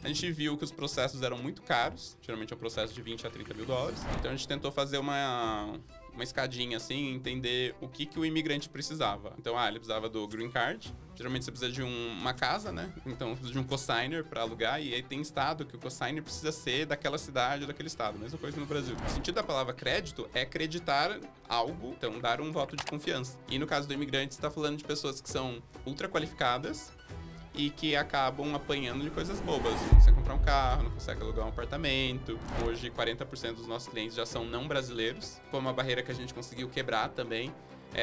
A gente viu que os processos eram muito caros, geralmente é um processo de 20 a 30 mil dólares. Então a gente tentou fazer uma escadinha assim, entender o que o imigrante precisava. Então, ele precisava do green card. Geralmente você precisa de uma casa, né? Então precisa de um cosigner para alugar, e aí tem estado que o cosigner precisa ser daquela cidade ou daquele estado. Mesma coisa no Brasil. O sentido da palavra crédito é acreditar algo, então dar um voto de confiança. E no caso do imigrante, você está falando de pessoas que são ultra qualificadas e que acabam apanhando de coisas bobas. Não consegue comprar um carro, não consegue alugar um apartamento. Hoje, 40% dos nossos clientes já são não brasileiros. Foi uma barreira que a gente conseguiu quebrar também.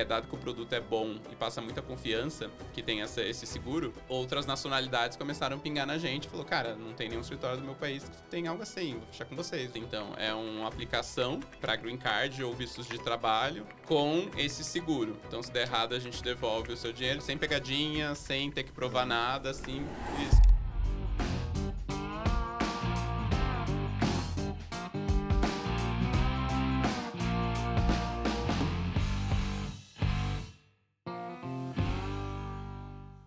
Dado que o produto é bom e passa muita confiança, que tem esse seguro, outras nacionalidades começaram a pingar na gente e falou, cara, não tem nenhum escritório do meu país que tem algo assim, vou fechar com vocês. Então, é uma aplicação para green card ou vistos de trabalho com esse seguro. Então, se der errado, a gente devolve o seu dinheiro sem pegadinha, sem ter que provar nada, assim, isso.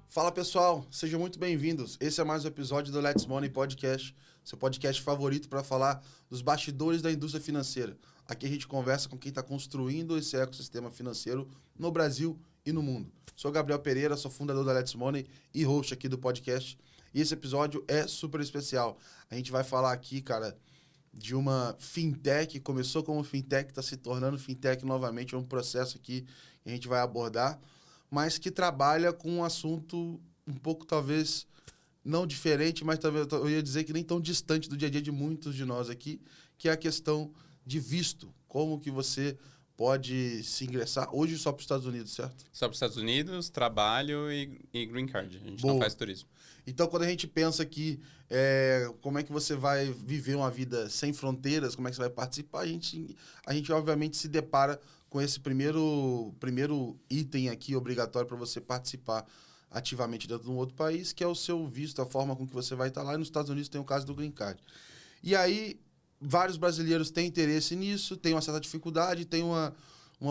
Fala pessoal, sejam muito bem-vindos. Esse é mais um episódio do Let's Money Podcast, seu podcast favorito para falar dos bastidores da indústria financeira. Aqui a gente conversa com quem está construindo esse ecossistema financeiro no Brasil e no mundo. Sou Gabriel Pereira, sou fundador da Let's Money e host aqui do podcast. E esse episódio é super especial. A gente vai falar aqui, cara, de uma fintech, começou como fintech, está se tornando fintech novamente, é um processo aqui que a gente vai abordar, mas que trabalha com um assunto um pouco, talvez, não diferente, mas talvez eu ia dizer que nem tão distante do dia a dia de muitos de nós aqui, que é a questão de visto. Como que você pode se ingressar hoje só para os Estados Unidos, certo? Só para os Estados Unidos, trabalho e green card. A gente Boa. não faz turismo. Então, quando a gente pensa que como é que você vai viver uma vida sem fronteiras, como é que você vai participar, a gente obviamente se depara com esse primeiro item aqui obrigatório para você participar ativamente dentro de um outro país, que é o seu visto, a forma com que você vai estar lá. E nos Estados Unidos tem o caso do Green Card. E aí, vários brasileiros têm interesse nisso, têm uma certa dificuldade, tem uma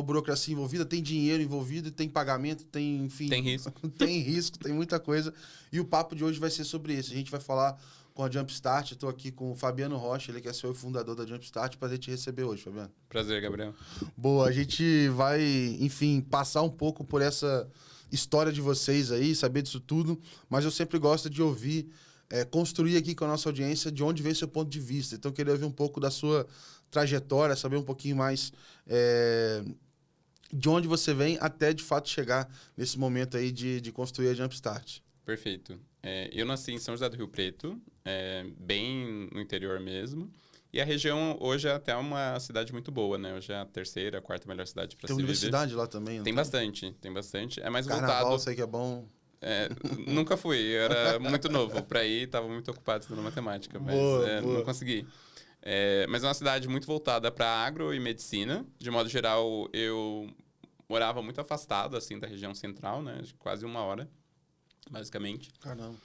burocracia envolvida, tem dinheiro envolvido, tem pagamento, tem, enfim... Tem risco. Tem risco, tem muita coisa. E o papo de hoje vai ser sobre isso. A gente vai falar com a Jumpstart. Estou aqui com o Fabiano Rocha, ele que é CEO e fundador da Jumpstart. Prazer te receber hoje, Fabiano. Prazer, Gabriel. Boa, a gente vai, enfim, passar um pouco por essa história de vocês aí, saber disso tudo, mas eu sempre gosto de ouvir, construir aqui com a nossa audiência de onde vem seu ponto de vista. Então, eu queria ouvir um pouco da sua trajetória, saber um pouquinho mais de onde você vem até, de fato, chegar nesse momento aí de construir a Jumpstart. Perfeito. Eu nasci em São José do Rio Preto, bem no interior mesmo. E a região hoje é até uma cidade muito boa, né? Hoje é a terceira, a quarta melhor cidade para se viver. Tem universidade lá também? Tem bastante. É mais Carnaval, voltado... sei que é bom. Nunca fui, eu era muito novo para ir, estava muito ocupado estudando matemática, mas boa. Não consegui. Mas é uma cidade muito voltada para agro e medicina. De modo geral, eu morava muito afastado assim da região central, né? Quase 1 hora, basicamente. Caramba.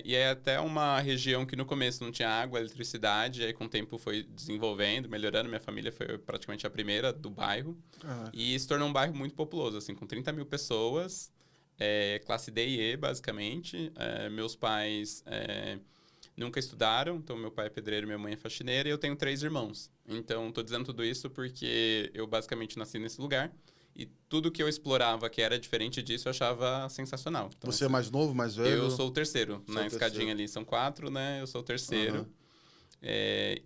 E é até uma região que no começo não tinha água, eletricidade, aí com o tempo foi desenvolvendo, melhorando. Minha família foi praticamente a primeira do bairro. Caraca. E se tornou um bairro muito populoso, assim, com 30 mil pessoas, classe D e E, basicamente. Meus pais nunca estudaram, então meu pai é pedreiro, minha mãe é faxineira, e eu tenho 3 irmãos. Então, estou dizendo tudo isso porque eu basicamente nasci nesse lugar. E tudo que eu explorava que era diferente disso, eu achava sensacional. Então, você é mais novo, mais velho? Eu sou o terceiro. Na escadinha ali são 4, né? Eu sou o terceiro. Uhum.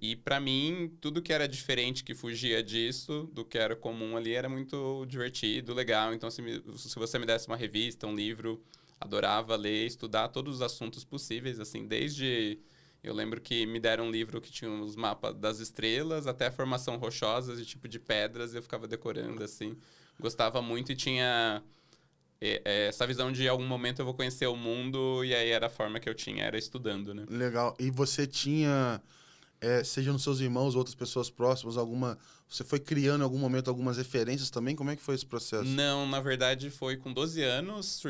E pra mim, tudo que era diferente, que fugia disso, do que era comum ali, era muito divertido, legal. Então, se você me desse uma revista, um livro, adorava ler, estudar todos os assuntos possíveis, assim, desde... Eu lembro que me deram um livro que tinha os mapas das estrelas, até a formação rochosa, de tipo de pedras, e eu ficava decorando, assim. Gostava muito e tinha essa visão de, em algum momento, eu vou conhecer o mundo, e aí era a forma que eu tinha, era estudando, né? Legal. E você tinha, seja nos seus irmãos, outras pessoas próximas, você foi criando em algum momento algumas referências também? Como é que foi esse processo? Não, na verdade foi com 12 anos,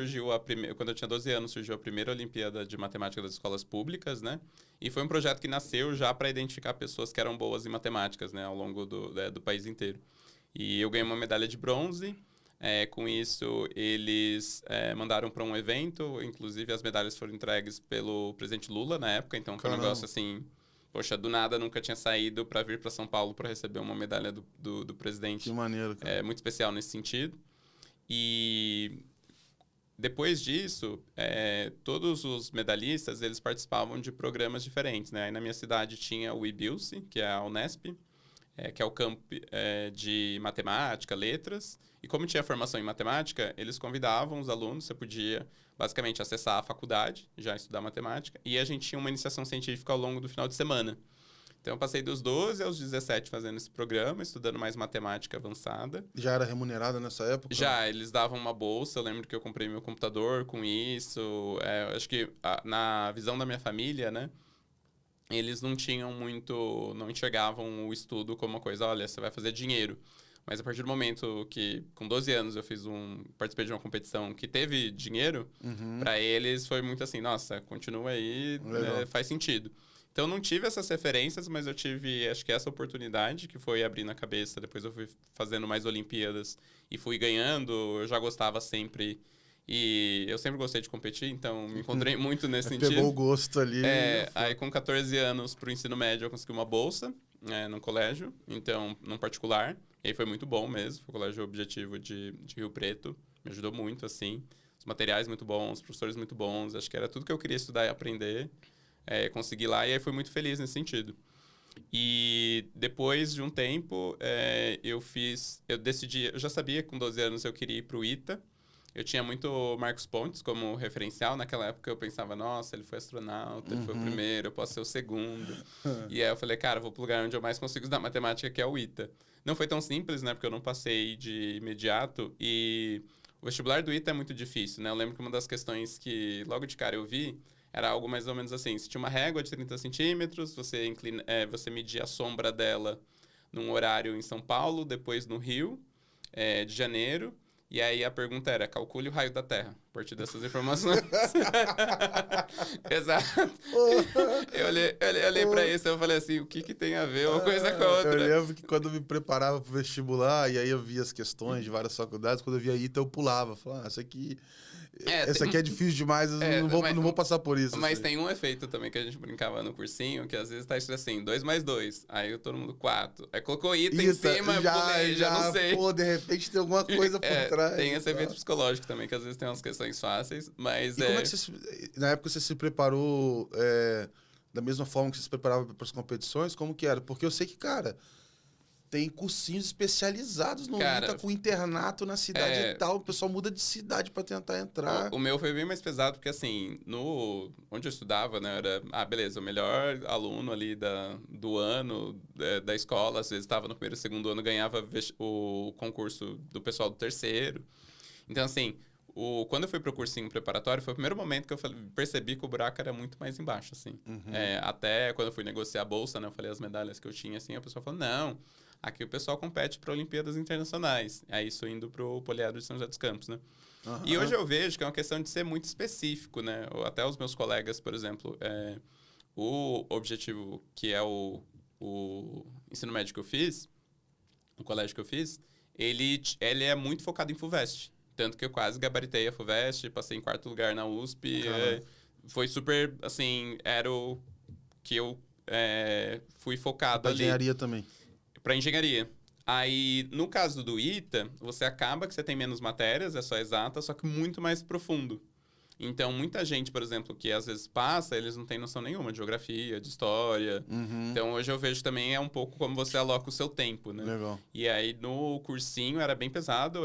quando eu tinha 12 anos, surgiu a primeira Olimpíada de Matemática das Escolas Públicas, né? E foi um projeto que nasceu já para identificar pessoas que eram boas em matemáticas, né? Ao longo do país inteiro. E eu ganhei uma medalha de bronze. Com isso, eles mandaram para um evento, inclusive as medalhas foram entregues pelo presidente Lula na época, então foi um negócio assim, poxa, do nada nunca tinha saído para vir para São Paulo para receber uma medalha do presidente. Que maneiro, cara. É muito especial nesse sentido. E depois disso, todos os medalhistas, eles participavam de programas diferentes, né? Aí na minha cidade tinha o IBILSE, que é a Unesp, que é o campo de matemática, letras. E como tinha formação em matemática, eles convidavam os alunos, você podia basicamente acessar a faculdade, já estudar matemática, e a gente tinha uma iniciação científica ao longo do final de semana. Então eu passei dos 12 aos 17 fazendo esse programa, estudando mais matemática avançada. Já era remunerada nessa época? Já, eles davam uma bolsa, eu lembro que eu comprei meu computador com isso. Acho que na visão da minha família, né? Eles não tinham muito, não enxergavam o estudo como uma coisa, olha, você vai fazer dinheiro. Mas a partir do momento que, com 12 anos, eu participei de uma competição que teve dinheiro, para eles foi muito assim, nossa, continua aí, faz sentido. Então, eu não tive essas referências, mas eu tive, acho que essa oportunidade, que foi abrir na cabeça. Depois eu fui fazendo mais Olimpíadas e fui ganhando. Eu já gostava sempre. E eu sempre gostei de competir, então me encontrei muito nesse sentido. Pegou o gosto ali. Aí com 14 anos, pro ensino médio, eu consegui uma bolsa num colégio, então, num particular. E aí foi muito bom mesmo, foi o Colégio Objetivo de Rio Preto. Me ajudou muito, assim. Os materiais muito bons, os professores muito bons. Acho que era tudo que eu queria estudar e aprender. Consegui lá e aí fui muito feliz nesse sentido. E depois de um tempo, eu decidi, eu já sabia que com 12 anos eu queria ir para o ITA. Eu tinha muito Marcos Pontes como referencial. Naquela época eu pensava, nossa, ele foi astronauta, ele foi o primeiro, eu posso ser o segundo. E aí eu falei, cara, eu vou pro lugar onde eu mais consigo estudar matemática, que é o ITA. Não foi tão simples, né, porque eu não passei de imediato e o vestibular do ITA é muito difícil, né? Eu lembro que uma das questões que logo de cara eu vi era algo mais ou menos assim, você tinha uma régua de 30 centímetros, você media a sombra dela num horário em São Paulo, depois no Rio de Janeiro, e aí a pergunta era, calcule o raio da Terra, a partir dessas informações. Exato. Eu olhei pra isso e eu falei assim, o que tem a ver uma coisa com a outra? Eu lembro que quando eu me preparava pro vestibular, e aí eu via as questões de várias faculdades, quando eu via ITA eu pulava, falava, isso aqui... Essa aqui é difícil demais, eu não vou passar por isso. Mas tem um efeito também que a gente brincava no cursinho, que às vezes tá escrito assim, 2 mais 2. Aí todo mundo 4. Aí colocou ITA em cima, eu pulei, já não sei. Pô, de repente tem alguma coisa por trás. Tem esse efeito psicológico também, que às vezes tem umas questões fáceis, mas... E como é que na época você se preparou da mesma forma que você se preparava para as competições? Como que era? Porque eu sei que, cara... Tem cursinhos especializados no ITA, com internato na cidade e tal. O pessoal muda de cidade para tentar entrar. O meu foi bem mais pesado, porque assim, onde eu estudava, né, era, beleza, o melhor aluno ali do ano, da escola, às vezes estava no primeiro e segundo ano, ganhava o concurso do pessoal do terceiro. Então, assim, quando eu fui pro cursinho preparatório, foi o primeiro momento que eu percebi que o buraco era muito mais embaixo, assim. Até quando eu fui negociar a bolsa, né, eu falei as medalhas que eu tinha, assim, a pessoa falou, não... Aqui o pessoal compete para Olimpíadas Internacionais. É isso indo para o Poliedro de São José dos Campos, né? E hoje eu vejo que é uma questão de ser muito específico, né? Até os meus colegas, por exemplo, o objetivo que é o ensino médio que eu fiz, o colégio que eu fiz, ele é muito focado em FUVEST. Tanto que eu quase gabaritei a FUVEST, passei em 4º lugar na USP. Foi super, assim, era o que eu fui focado ali. Engenharia também. Para engenharia. Aí, no caso do ITA, você acaba que você tem menos matérias, é só exata, só que muito mais profundo. Então, muita gente, por exemplo, que às vezes passa, eles não têm noção nenhuma de geografia, de história. Então, hoje eu vejo também um pouco como você aloca o seu tempo, né? Legal. E aí, no cursinho, era bem pesado,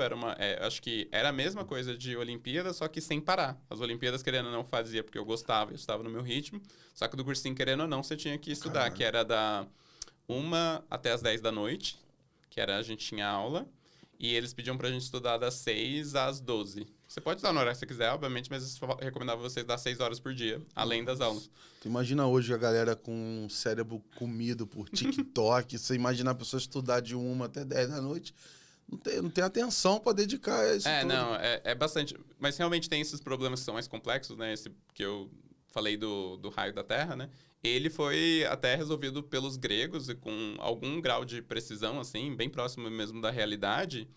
acho que era a mesma coisa de Olimpíada, só que sem parar. As Olimpíadas, querendo ou não, fazia porque eu gostava, eu estava no meu ritmo. Só que do cursinho, querendo ou não, você tinha que estudar, que era da 1 até as 10 da noite, que era a gente tinha aula, e eles pediam pra gente estudar das 6 às 12. Você pode estudar no horário que você quiser, obviamente, mas eu recomendava vocês dar 6 horas por dia, além das aulas. Tu imagina hoje a galera com o cérebro comido por TikTok, você imagina a pessoa estudar de 1 até 10 da noite, não tem atenção pra dedicar a isso tudo. Não, é bastante, mas realmente tem esses problemas que são mais complexos, né, esse que eu falei do raio da Terra, né, ele foi até resolvido pelos gregos e com algum grau de precisão, assim, bem próximo mesmo da realidade.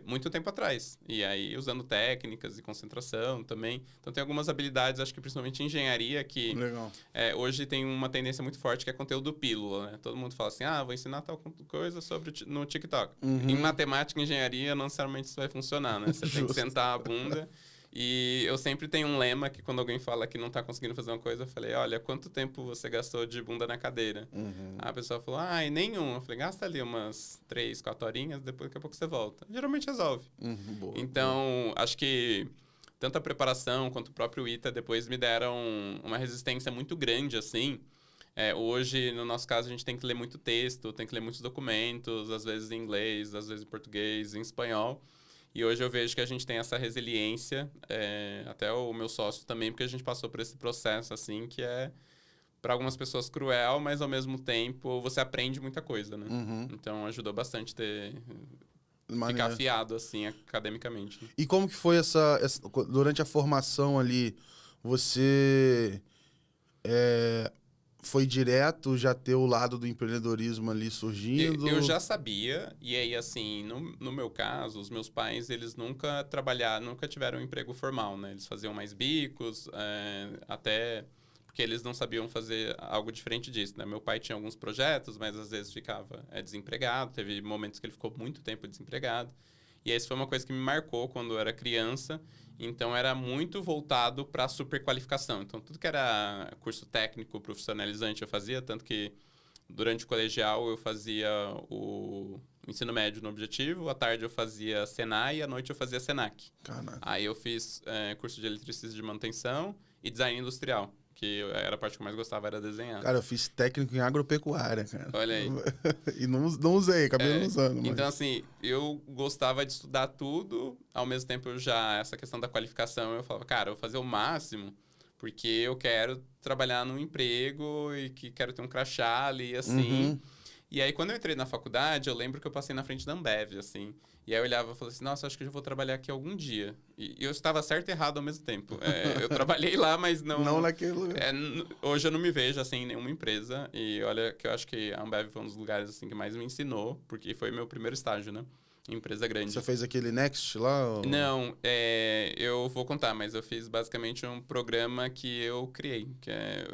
muito tempo atrás. E aí, usando técnicas e concentração também. Então, tem algumas habilidades, acho que principalmente em engenharia, que Legal. hoje tem uma tendência muito forte, que é conteúdo pílula, né? Todo mundo fala assim, vou ensinar tal coisa no TikTok. Em matemática e engenharia, não necessariamente isso vai funcionar, né? Você tem que Justo. sentar a bunda. E eu sempre tenho um lema que quando alguém fala que não tá conseguindo fazer uma coisa, eu falei, olha, quanto tempo você gastou de bunda na cadeira? A pessoa falou, nenhum. Eu falei, gasta ali umas 3, 4 horinhas, depois daqui a pouco você volta. Geralmente resolve. Boa, Então, acho que tanto a preparação quanto o próprio ITA depois me deram uma resistência muito grande, assim. Hoje, no nosso caso, a gente tem que ler muito texto, tem que ler muitos documentos, às vezes em inglês, às vezes em português, em espanhol. E hoje eu vejo que a gente tem essa resiliência, até o meu sócio também, porque a gente passou por esse processo, assim, que é, para algumas pessoas, cruel, mas ao mesmo tempo você aprende muita coisa, né? Então ajudou bastante ficar afiado, assim, academicamente. E como que foi durante a formação ali, você foi direto já ter o lado do empreendedorismo ali surgindo? Eu já sabia, e aí, assim, no meu caso, os meus pais, eles nunca tiveram um emprego formal, né? Eles faziam mais bicos, até porque eles não sabiam fazer algo diferente disso, né? Meu pai tinha alguns projetos, mas às vezes ficava desempregado, teve momentos que ele ficou muito tempo desempregado. E isso foi uma coisa que me marcou quando eu era criança. Então, era muito voltado para a superqualificação. Então, tudo que era curso técnico profissionalizante eu fazia, tanto que durante o colegial eu fazia o ensino médio no Objetivo, à tarde eu fazia Senai e à noite eu fazia Senac. Caraca. Aí eu fiz curso de eletricista de manutenção e design industrial, que era a parte que eu mais gostava, era desenhar. Cara, eu fiz técnico em agropecuária, cara. Olha aí. E não usei, acabei não usando. Mas... Então, assim, eu gostava de estudar tudo, ao mesmo tempo essa questão da qualificação, eu falava, cara, eu vou fazer o máximo, porque eu quero trabalhar num emprego e que quero ter um crachá ali, assim. E aí, quando eu entrei na faculdade, eu lembro que eu passei na frente da Ambev, assim. E aí eu olhava e falava assim, nossa, acho que eu já vou trabalhar aqui algum dia. E eu estava certo e errado ao mesmo tempo. Eu trabalhei lá, mas não... Não naquele lugar. Hoje eu não me vejo, assim, em nenhuma empresa. E olha que eu acho que a Ambev foi um dos lugares, assim, que mais me ensinou. Porque foi meu primeiro estágio, né? Em empresa grande. Você fez aquele Next lá? Ou... Não, eu vou contar, mas eu fiz basicamente um programa que eu criei.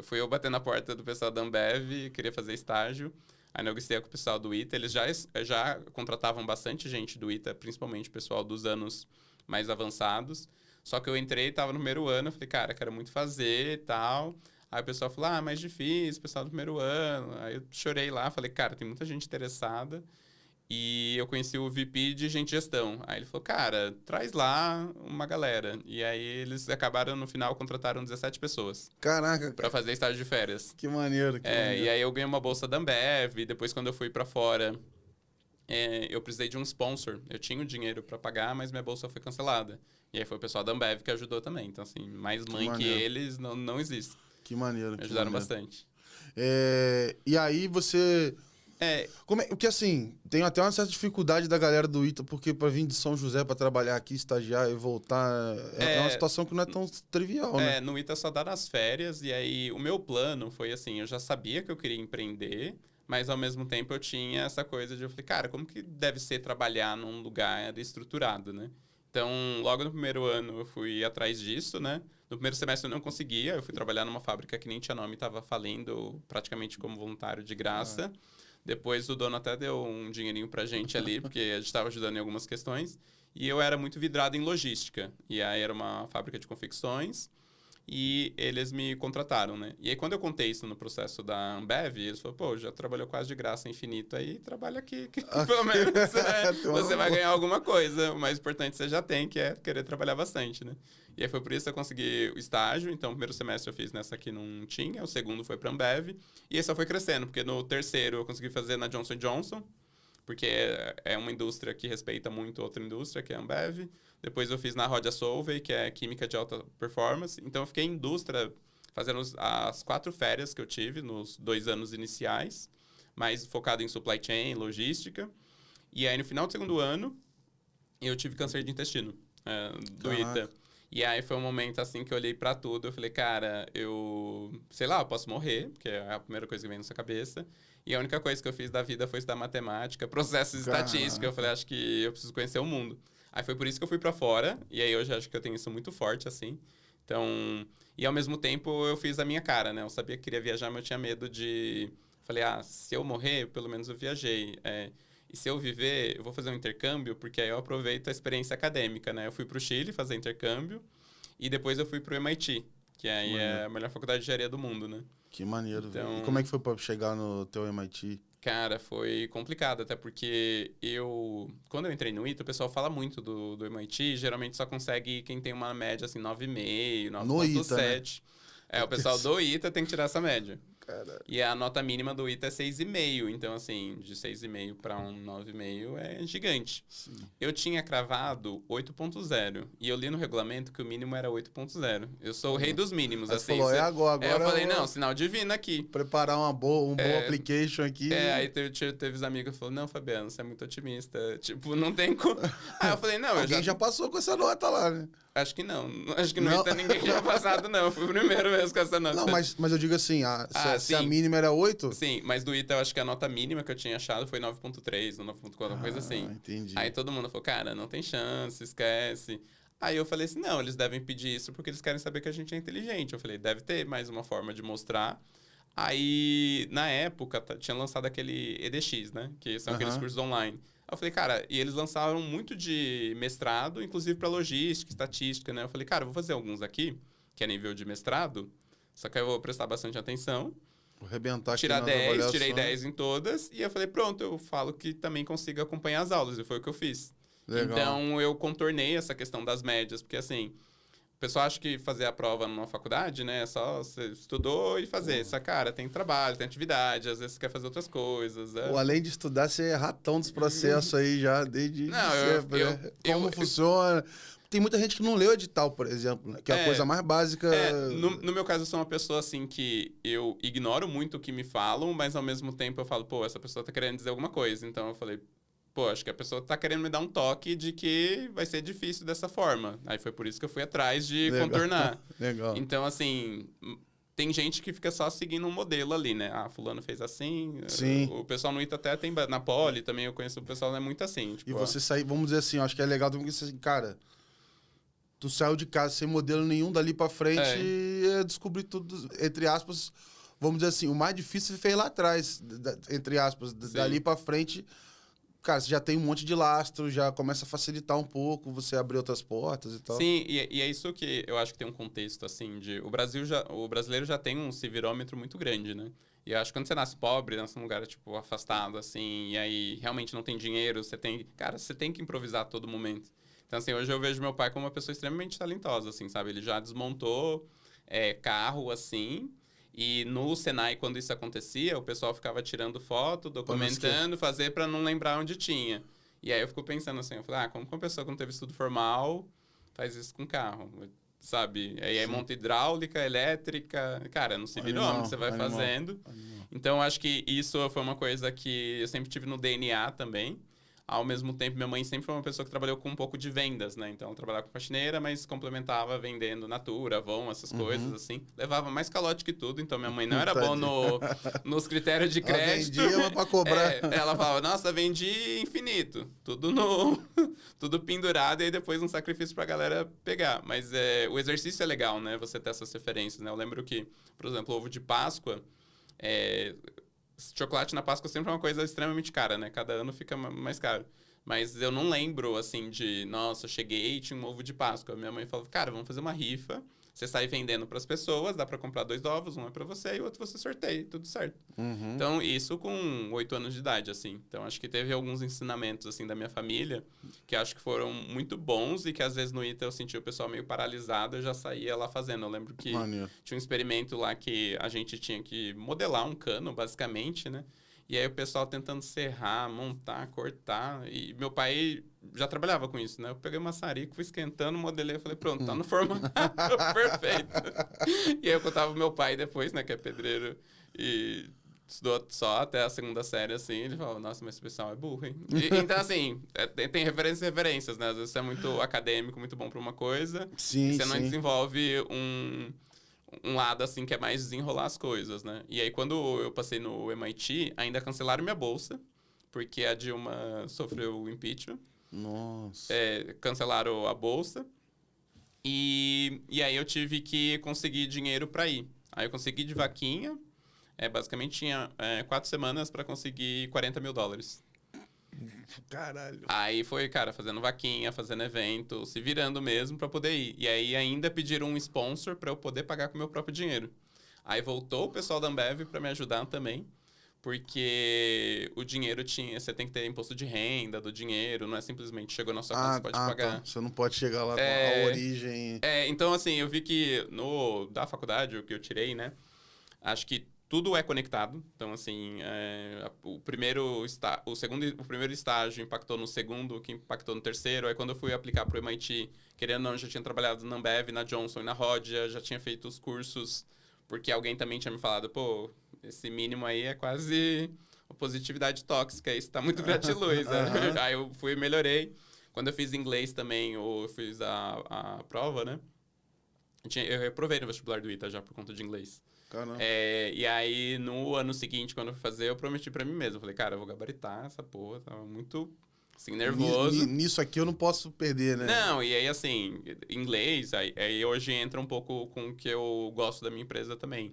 Fui eu bater na porta do pessoal da Ambev, queria fazer estágio. Aí negociei com o pessoal do ITA, eles já contratavam bastante gente do ITA, principalmente o pessoal dos anos mais avançados. Só que eu entrei, estava no primeiro ano, eu falei, cara, quero muito fazer e tal. Aí o pessoal falou, mais difícil, pessoal do primeiro ano. Aí eu chorei lá, falei, cara, tem muita gente interessada. E eu conheci o VP de gente gestão. Aí ele falou, cara, traz lá uma galera. E aí eles acabaram, no final, contrataram 17 pessoas. Caraca. Pra fazer estágio de férias. Que maneiro, maneiro. E aí eu ganhei uma bolsa da Ambev. E depois, quando eu fui pra fora, eu precisei de um sponsor. Eu tinha o dinheiro pra pagar, mas minha bolsa foi cancelada. E aí foi o pessoal da Ambev que ajudou também. Então, assim, mais mãe que eles não existe. Que maneiro. Me ajudaram bastante. E aí você... Porque assim, tem até uma certa dificuldade da galera do ITA, porque para vir de São José para trabalhar aqui, estagiar e voltar, é uma situação que não é tão trivial, né? No ITA só dá nas férias, e aí o meu plano foi assim, eu já sabia que eu queria empreender, mas ao mesmo tempo eu tinha essa coisa de, eu falei, cara, como que deve ser trabalhar num lugar estruturado, né? Então, logo no primeiro ano eu fui atrás disso, né? No primeiro semestre eu não conseguia, eu fui trabalhar numa fábrica que nem tinha nome, estava falindo praticamente como voluntário de graça. Depois o dono até deu um dinheirinho pra gente ali, porque a gente estava ajudando em algumas questões. E eu era muito vidrado em logística. E aí era uma fábrica de confecções. E eles me contrataram, né? E aí quando eu contei isso no processo da Ambev, eles falaram, pô, já trabalhou quase de graça infinito aí, trabalha aqui. Que pelo menos você vai ganhar alguma coisa. O mais importante você já tem, que é querer trabalhar bastante, né? E aí foi por isso que eu consegui o estágio. Então, o primeiro semestre eu fiz nessa que não tinha, o segundo foi pra Ambev. E aí só foi crescendo, porque no terceiro eu consegui fazer na Johnson & Johnson, porque é uma indústria que respeita muito outra indústria, que é a Ambev. Depois eu fiz na Rodia Solvay, que é química de alta performance. Então, eu fiquei em indústria fazendo as 4 férias que eu tive nos 2 anos iniciais, mais focado em supply chain, logística. E aí, no final do segundo ano, eu tive câncer de intestino do ITA. E aí foi um momento, assim, que eu olhei pra tudo. Eu falei, cara, sei lá, eu posso morrer, porque é a primeira coisa que vem na sua cabeça. E a única coisa que eu fiz da vida foi estudar matemática, processos estatísticos. Eu falei, acho que eu preciso conhecer o mundo. Aí foi por isso que eu fui pra fora. E aí hoje acho que eu tenho isso muito forte, assim. Então... E ao mesmo tempo eu fiz a minha cara, né? Eu sabia que queria viajar, mas eu tinha medo de... Falei, se eu morrer, pelo menos eu viajei. E se eu viver, eu vou fazer um intercâmbio, porque aí eu aproveito a experiência acadêmica, né? Eu fui pro Chile fazer intercâmbio e depois eu fui pro MIT, que aí é a melhor faculdade de engenharia do mundo, né? Que maneiro. Então, e como é que foi pra chegar no teu MIT? Cara, foi complicado, até porque quando eu entrei no ITA, o pessoal fala muito do MIT, geralmente só consegue quem tem uma média, assim, 9,5, 9,7. Né? O pessoal do ITA tem que tirar essa média. Cara. E a nota mínima do ITA é 6,5. Então, assim, de 6,5 para um 9,5 é gigante. Sim. Eu tinha cravado 8,0. E eu li no regulamento que o mínimo era 8,0 Eu sou o rei dos mínimos, assim. Falou, agora eu falei, não, sinal divino aqui. Preparar um bom application aqui. Aí teve os amigos que falaram, não, Fabiano, você é muito otimista. Tipo, não tem como. Aí eu falei, não, Alguém já passou com essa nota lá, né? Acho que não. Acho que no ITA ninguém já passado, não. Eu fui o primeiro mesmo com essa nota. Não, mas eu digo assim, se a mínima era 8... Sim, mas do ITA eu acho que a nota mínima que eu tinha achado foi 9,3 ou 9,4, uma coisa assim. Entendi. Aí todo mundo falou, cara, não tem chance, esquece. Aí eu falei assim, não, eles devem pedir isso porque eles querem saber que a gente é inteligente. Eu falei, deve ter mais uma forma de mostrar. Aí, na época, tinha lançado aquele EDX, né? Que são aqueles cursos online. Aí eu falei, cara, e eles lançaram muito de mestrado, inclusive para logística, estatística, né? Eu falei, cara, eu vou fazer alguns aqui, que é nível de mestrado, só que eu vou prestar bastante atenção. Vou arrebentar aqui tirar 10, tirei 10 em todas, e eu falei, pronto, eu falo que também consigo acompanhar as aulas, e foi o que eu fiz. Legal. Então, eu contornei essa questão das médias, porque assim... O pessoal acha que fazer a prova numa faculdade, né? É só você estudou e fazer. Só, cara, tem trabalho, tem atividade, às vezes você quer fazer outras coisas. Além de estudar, você é ratão dos processos aí já, desde sempre, né? Como funciona. Tem muita gente que não lê o edital, por exemplo, né? Que é a coisa mais básica. No meu caso, eu sou uma pessoa, assim, que eu ignoro muito o que me falam, mas ao mesmo tempo eu falo, pô, essa pessoa tá querendo dizer alguma coisa. Então eu falei... Pô, acho que a pessoa tá querendo me dar um toque de que vai ser difícil dessa forma. Aí foi por isso que eu fui atrás de contornar. Legal. Então, assim, tem gente que fica só seguindo um modelo ali, né? Fulano fez assim. Sim. O pessoal no ITA até tem... Na Poli também eu conheço o pessoal, é muito assim. Tipo, e você sair, vamos dizer assim, eu acho que é legal porque você, cara... Tu saiu de casa sem modelo nenhum, dali pra frente e descobrir tudo, entre aspas... Vamos dizer assim, o mais difícil você fez lá atrás, entre aspas. Dali pra frente... Cara, você já tem um monte de lastro, já começa a facilitar um pouco, você abrir outras portas e tal. Sim, e é isso que eu acho que tem um contexto, assim, de... O brasileiro já tem um civirômetro muito grande, né? E eu acho que quando você nasce pobre, nasce num lugar, tipo, afastado, assim, e aí realmente não tem dinheiro, você tem que improvisar a todo momento. Então, assim, hoje eu vejo meu pai como uma pessoa extremamente talentosa, assim, sabe? Ele já desmontou carro, assim... E no Senai, quando isso acontecia, o pessoal ficava tirando foto, documentando, fazer para não lembrar onde tinha. E aí eu fico pensando assim, eu falei, como que uma pessoa que não teve estudo formal faz isso com carro? Sabe? Aí monta hidráulica, elétrica, cara, no civirômetro você vai fazendo. Então, eu acho que isso foi uma coisa que eu sempre tive no DNA também. Ao mesmo tempo, minha mãe sempre foi uma pessoa que trabalhou com um pouco de vendas, né? Então, trabalhava com faxineira, mas complementava vendendo Natura, Avon, essas coisas, assim. Levava mais calote que tudo, então minha mãe não era boa nos critérios de crédito. Ela vendia pra cobrar. Ela falava, nossa, vendi infinito. Tudo pendurado e aí depois um sacrifício pra galera pegar. Mas o exercício é legal, né? Você ter essas referências, né? Eu lembro que, por exemplo, ovo de Páscoa... Chocolate na Páscoa sempre é uma coisa extremamente cara, né? Cada ano fica mais caro. Mas eu não lembro, assim, nossa, eu cheguei e tinha um ovo de Páscoa. Minha mãe falou, cara, vamos fazer uma rifa. Você sai vendendo para as pessoas, dá para comprar 2 ovos, um é para você e o outro você sorteia, tudo certo. Então, isso com 8 anos de idade, assim. Então, acho que teve alguns ensinamentos, assim, da minha família que acho que foram muito bons e que, às vezes, no ITA eu sentia o pessoal meio paralisado, eu já saía lá fazendo. Eu lembro que tinha um experimento lá que a gente tinha que modelar um cano, basicamente, né? E aí o pessoal tentando serrar, montar, cortar. E meu pai já trabalhava com isso, né? Eu peguei o maçarico, fui esquentando, modelei, falei, pronto, tá no formato perfeito. E aí eu contava pro meu pai depois, né, que é pedreiro, e estudou só até a segunda série, assim, ele falou, nossa, mas esse pessoal é burro, hein? Então, assim, tem referências e referências, né? Às vezes você é muito acadêmico, muito bom pra uma coisa, Sim, e você não sim. desenvolve um lado, assim, que é mais desenrolar as coisas, né? E aí, quando eu passei no MIT, ainda cancelaram minha bolsa, porque a Dilma sofreu impeachment, Nossa. cancelaram a bolsa, e aí eu tive que conseguir dinheiro pra ir. Aí eu consegui de vaquinha, basicamente tinha 4 semanas pra conseguir $40 mil. Caralho. Aí foi, cara, fazendo vaquinha, fazendo evento, se virando mesmo pra poder ir. E aí ainda pediram um sponsor pra eu poder pagar com o meu próprio dinheiro. Aí voltou o pessoal da Ambev pra me ajudar também, porque o dinheiro você tem que ter imposto de renda do dinheiro, não é simplesmente chegou na sua conta, você pode pagar. Tá. Você não pode chegar lá com a origem. Então assim, eu vi que da faculdade, o que eu tirei, né, acho que tudo é conectado. Então, assim, o primeiro estágio impactou no segundo, que impactou no terceiro. Aí, quando eu fui aplicar para o MIT, querendo ou não, eu já tinha trabalhado na Ambev, na Johnson e na Rodia, já tinha feito os cursos, porque alguém também tinha me falado, pô, esse mínimo aí é quase uma positividade tóxica, isso tá muito gratiluz. Aí eu fui e melhorei. Quando eu fiz inglês também, eu fiz a prova, né? Eu reprovei no vestibular do ITA já por conta de inglês. Caramba. E aí, no ano seguinte, quando eu fui fazer, eu prometi pra mim mesmo. Eu falei, cara, eu vou gabaritar essa porra. Tava muito, assim, nervoso. Nisso aqui eu não posso perder, né? Não, e aí, assim, inglês, aí hoje entra um pouco com o que eu gosto da minha empresa também.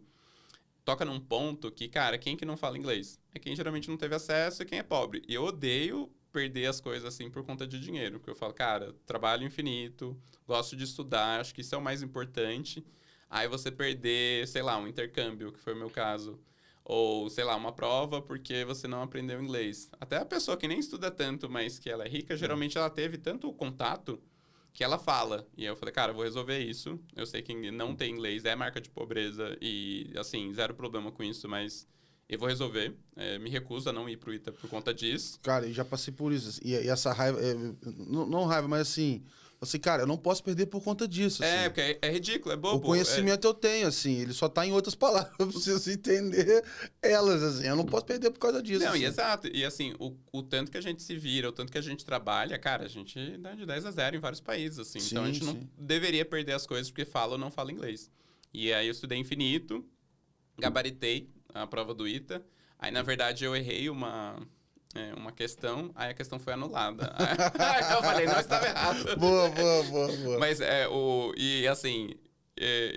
Toca num ponto que, cara, quem que não fala inglês? É quem geralmente não teve acesso e quem é pobre. E eu odeio perder as coisas, assim, por conta de dinheiro. Porque eu falo, cara, trabalho infinito, gosto de estudar, acho que isso é o mais importante. Aí você perder, sei lá, um intercâmbio, que foi o meu caso. Ou, sei lá, uma prova porque você não aprendeu inglês. Até a pessoa que nem estuda tanto, mas que ela é rica, geralmente ela teve tanto contato que ela fala. E aí eu falei, cara, eu vou resolver isso. Eu sei que não ter inglês é marca de pobreza e, assim, zero problema com isso, mas eu vou resolver. Me recuso a não ir pro ITA por conta disso. Cara, eu já passei por isso. E essa raiva, não raiva, mas assim, cara, eu não posso perder por conta disso. Assim. Porque é ridículo, é bobo. O conhecimento eu tenho, assim, ele só tá em outras palavras, eu preciso entender elas, assim, eu não posso perder por causa disso. Não, assim. e exato. E assim, o tanto que a gente se vira, o tanto que a gente trabalha, cara, a gente dá de 10-0 em vários países, assim. Sim, então a gente não deveria perder as coisas porque fala ou não fala inglês. E aí eu estudei infinito, gabaritei a prova do ITA. Aí, na verdade, eu errei uma questão, aí a questão foi anulada. Aí eu falei, não, estava errado. Boa. Mas, e assim,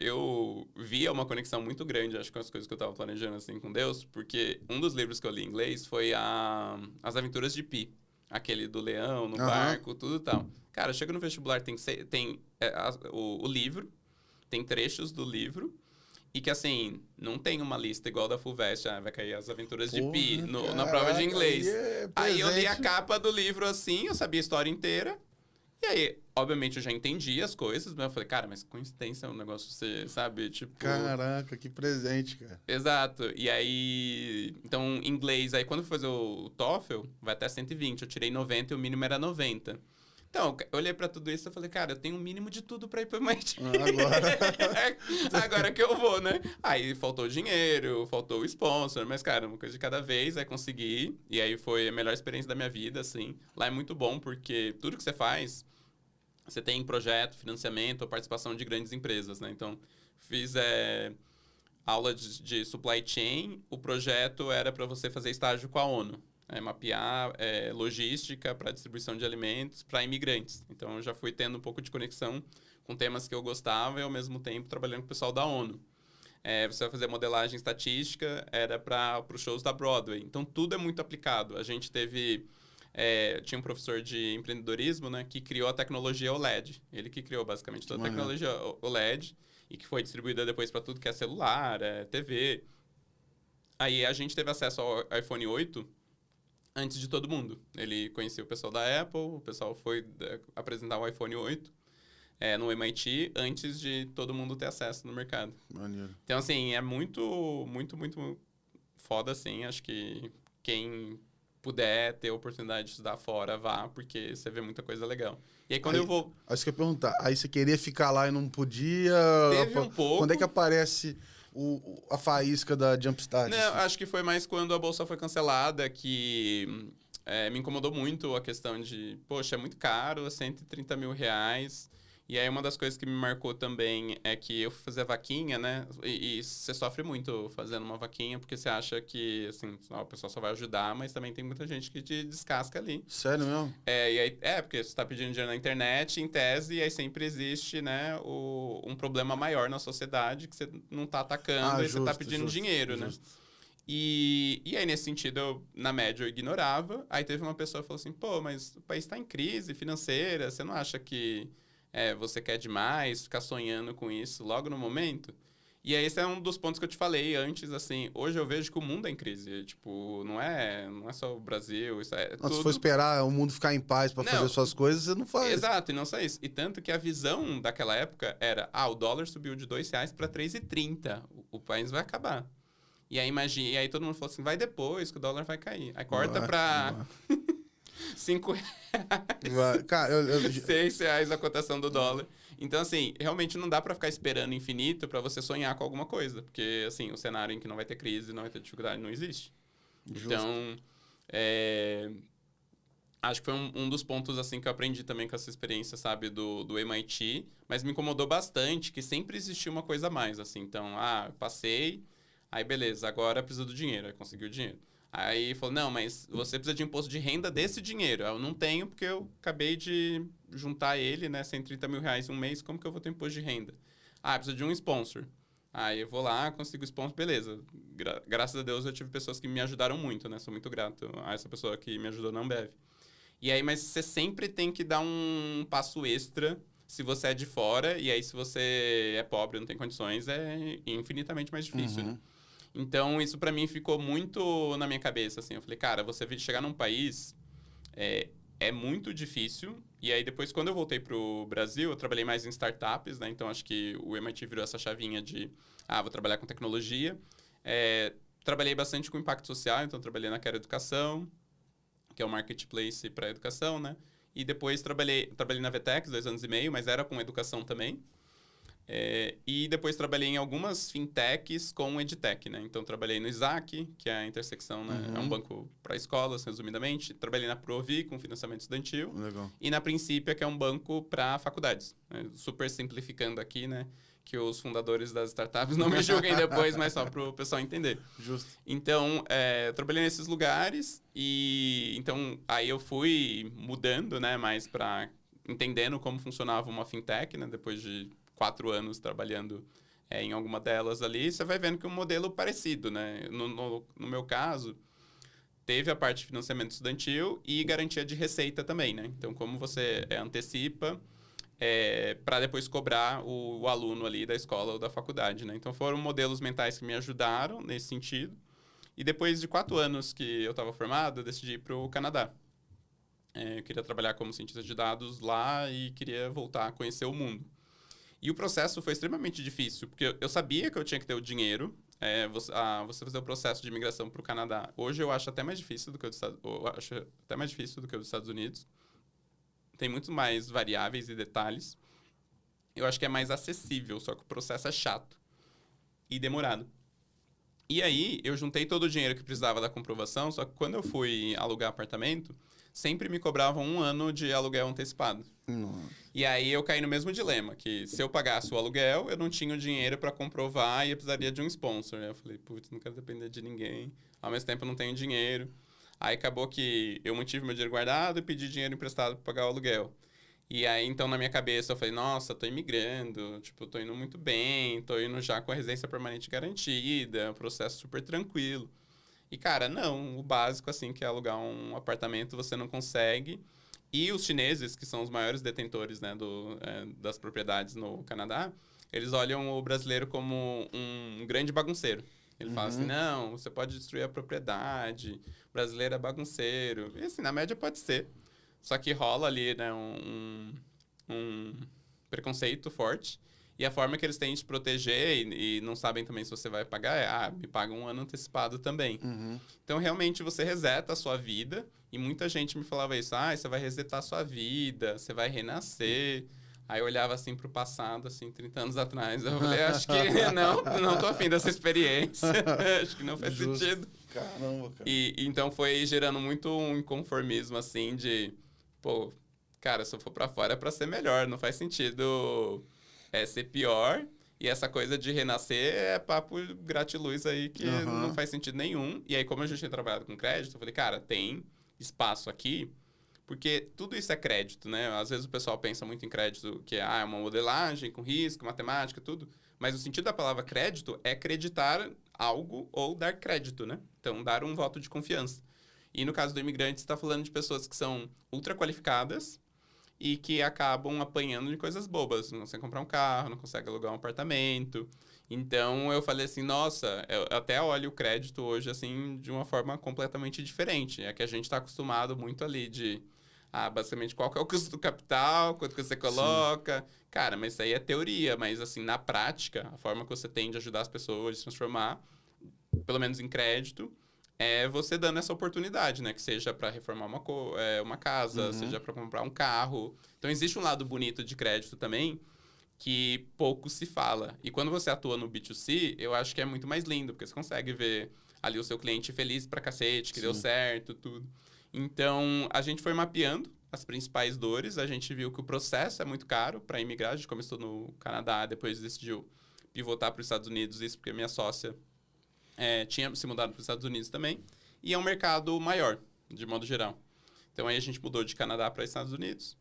eu via uma conexão muito grande, acho, com as coisas que eu estava planejando, assim, com Deus, porque um dos livros que eu li em inglês foi As Aventuras de Pi. Aquele do leão, no barco, tudo e tal. Cara, chega no vestibular, tem o livro, tem trechos do livro, e que, assim, não tem uma lista igual da FUVEST, vai cair As Aventuras de Pi na prova de inglês. Aí eu li a capa do livro assim, eu sabia a história inteira. E aí, obviamente, eu já entendi as coisas, mas eu falei, cara, mas coincidência é um negócio, você sabe, tipo... Caraca, que presente, cara. Exato. E aí, então, inglês, aí quando eu fui fazer o TOEFL, vai até 120, eu tirei 90 e o mínimo era 90. Então, eu olhei pra tudo isso e falei, cara, eu tenho um mínimo de tudo pra ir pro MIT. Agora que eu vou, né? Aí faltou dinheiro, faltou o sponsor, mas, cara, uma coisa de cada vez, aí consegui. E aí foi a melhor experiência da minha vida, assim. Lá é muito bom, porque tudo que você faz, você tem projeto, financiamento ou participação de grandes empresas, né? Então, fiz aula de supply chain, o projeto era para você fazer estágio com a ONU. Mapear logística para distribuição de alimentos para imigrantes. Então, eu já fui tendo um pouco de conexão com temas que eu gostava e, ao mesmo tempo, trabalhando com o pessoal da ONU. Você vai fazer modelagem estatística, era para os shows da Broadway. Então, tudo é muito aplicado. A gente tinha um professor de empreendedorismo, né, que criou a tecnologia OLED. Ele que criou, basicamente, toda a tecnologia OLED e que foi distribuída depois para tudo que é celular, TV. Aí, a gente teve acesso ao iPhone 8 antes de todo mundo. Ele conhecia o pessoal da Apple, o pessoal foi apresentar o iPhone 8 no MIT antes de todo mundo ter acesso no mercado. Maneiro. Então, assim, é muito, muito, muito foda, assim. Acho que quem puder ter a oportunidade de estudar fora, vá, porque você vê muita coisa legal. E aí, quando eu vou... Aí você quer perguntar, aí você queria ficar lá e não podia... Teve um pouco. Quando é que aparece a faísca da Jumpstart? Não, Assim? acho que foi mais quando a bolsa foi cancelada que me incomodou muito a questão de, poxa, é muito caro, R$130 mil. E aí uma das coisas que me marcou também é que eu fui fazer a vaquinha, né? E você sofre muito fazendo uma vaquinha, porque você acha que, assim, o pessoal só vai ajudar, mas também tem muita gente que te descasca ali. Sério mesmo? E aí, porque você está pedindo dinheiro na internet, em tese, e aí sempre existe, né, um problema maior na sociedade que você não está atacando e você está pedindo dinheiro, né? E aí, nesse sentido, na média, eu ignorava. Aí teve uma pessoa que falou assim, pô, mas o país está em crise financeira, você não acha que você quer demais ficar sonhando com isso logo no momento? E aí, esse é um dos pontos que eu te falei antes, assim, hoje eu vejo que o mundo é em crise. Tipo, não é só o Brasil, isso é tudo... Se for esperar o mundo ficar em paz para fazer suas coisas, você não faz. Exato, e não só isso. E tanto que a visão daquela época era, o dólar subiu de R$2 para R$3,30, o país vai acabar. E aí, imagina, e aí todo mundo falou assim, vai depois que o dólar vai cair. Aí corta para R$5. Cara, R$6 a cotação do dólar. Então, assim, realmente não dá para ficar esperando infinito para você sonhar com alguma coisa. Porque, assim, o cenário em que não vai ter crise, não vai ter dificuldade, não existe. Justo. Então, acho que foi um dos pontos, assim, que eu aprendi também com essa experiência, sabe, do MIT. Mas me incomodou bastante que sempre existia uma coisa a mais, assim. Então, passei... Aí, beleza, agora precisa do dinheiro. Aí conseguiu o dinheiro. Aí falou, não, mas você precisa de imposto de renda desse dinheiro. Eu não tenho porque eu acabei de juntar ele, né? R$130 mil em um mês, como que eu vou ter imposto de renda? Precisa de um sponsor. Aí eu vou lá, consigo o sponsor, beleza. Graças a Deus eu tive pessoas que me ajudaram muito, né? Sou muito grato a essa pessoa que me ajudou na Ambev. E aí, mas você sempre tem que dar um passo extra se você é de fora. E aí, se você é pobre, não tem condições, é infinitamente mais difícil, né? Então, isso pra mim ficou muito na minha cabeça, assim. Eu falei, cara, você chegar num país é muito difícil. E aí, depois, quando eu voltei pro Brasil, eu trabalhei mais em startups, né? Então, acho que o MIT virou essa chavinha de, vou trabalhar com tecnologia. Trabalhei bastante com impacto social, então trabalhei na Quero Educação, que é o marketplace para educação, né? E depois trabalhei na Vetex, 2 anos e meio, mas era com educação também. E depois trabalhei em algumas fintechs com edtech, né? Então, trabalhei no Isaac, que é a intersecção, né? É um banco para escolas, resumidamente. Trabalhei na Provi, com financiamento estudantil. Legal. E na Princípia, que é um banco para faculdades. Super simplificando aqui, né? Que os fundadores das startups não me julguem depois, mas só para o pessoal entender. Justo. Então, eu trabalhei nesses lugares e... Então, aí eu fui mudando, né? Mais para... Entendendo como funcionava uma fintech, né? Depois de 4 anos trabalhando em alguma delas ali, você vai vendo que é um modelo parecido, né? No meu caso, teve a parte de financiamento estudantil e garantia de receita também, né? Então, como você antecipa para depois cobrar o aluno ali da escola ou da faculdade, né? Então, foram modelos mentais que me ajudaram nesse sentido. E depois de 4 anos que eu estava formado, eu decidi ir para o Canadá. Eu queria trabalhar como cientista de dados lá e queria voltar a conhecer o mundo. E o processo foi extremamente difícil, porque eu sabia que eu tinha que ter o dinheiro. Você fazer o processo de imigração para o Canadá, hoje eu acho até mais difícil do que o dos Estados Unidos. Tem muito mais variáveis e detalhes. Eu acho que é mais acessível, só que o processo é chato e demorado. E aí, eu juntei todo o dinheiro que precisava da comprovação, só que quando eu fui alugar apartamento, sempre me cobravam 1 ano de aluguel antecipado. E aí eu caí no mesmo dilema, que se eu pagasse o aluguel, eu não tinha o dinheiro para comprovar e eu precisaria de um sponsor. Aí eu falei, putz, não quero depender de ninguém. Ao mesmo tempo eu não tenho dinheiro. Aí acabou que eu mantive meu dinheiro guardado e pedi dinheiro emprestado para pagar o aluguel. E aí, então, na minha cabeça, eu falei, nossa, tô imigrando, tipo, tô indo muito bem, tô indo já com a residência permanente garantida, processo super tranquilo. E, cara, não, o básico, assim, que é alugar um apartamento, você não consegue. E os chineses, que são os maiores detentores, né, das propriedades no Canadá, eles olham o brasileiro como um grande bagunceiro. Ele fala assim, não, você pode destruir a propriedade, o brasileiro é bagunceiro. E assim, na média pode ser. Só que rola ali, né, um preconceito forte. E a forma que eles têm de proteger e não sabem também se você vai pagar me paga 1 ano antecipado também. Então, realmente, você reseta a sua vida. E muita gente me falava isso, você vai resetar a sua vida, você vai renascer. Aí eu olhava assim pro passado, assim, 30 anos atrás. Eu falei, acho que não tô afim dessa experiência. Acho que não faz sentido. Caramba, cara. E então foi gerando muito um inconformismo, assim, de... Pô, cara, se eu for pra fora é pra ser melhor. Não faz sentido ser pior. E essa coisa de renascer é papo gratiluz aí que não faz sentido nenhum. E aí, como a gente tinha trabalhado com crédito, eu falei, cara, tem espaço aqui... Porque tudo isso é crédito, né? Às vezes o pessoal pensa muito em crédito, que é uma modelagem com risco, matemática, tudo. Mas o sentido da palavra crédito é acreditar algo ou dar crédito, né? Então, dar um voto de confiança. E no caso do imigrante, você está falando de pessoas que são ultra qualificadas e que acabam apanhando de coisas bobas. Não consegue comprar um carro, não consegue alugar um apartamento. Então, eu falei assim, nossa, eu até olho o crédito hoje, assim, de uma forma completamente diferente. É que a gente está acostumado muito ali de... basicamente, qual que é o custo do capital, quanto que você coloca. Sim. Cara, mas isso aí é teoria, mas assim, na prática, a forma que você tem de ajudar as pessoas a se transformar, pelo menos em crédito, é você dando essa oportunidade, né? Que seja para reformar uma casa, seja para comprar um carro. Então, existe um lado bonito de crédito também, que pouco se fala. E quando você atua no B2C, eu acho que é muito mais lindo, porque você consegue ver ali o seu cliente feliz pra cacete, que deu certo, tudo. Então, a gente foi mapeando as principais dores. A gente viu que o processo é muito caro para imigrar. A gente começou no Canadá, depois decidiu pivotar para os Estados Unidos. Isso porque minha sócia tinha se mudado para os Estados Unidos também. E é um mercado maior, de modo geral. Então, aí a gente mudou de Canadá para Estados Unidos.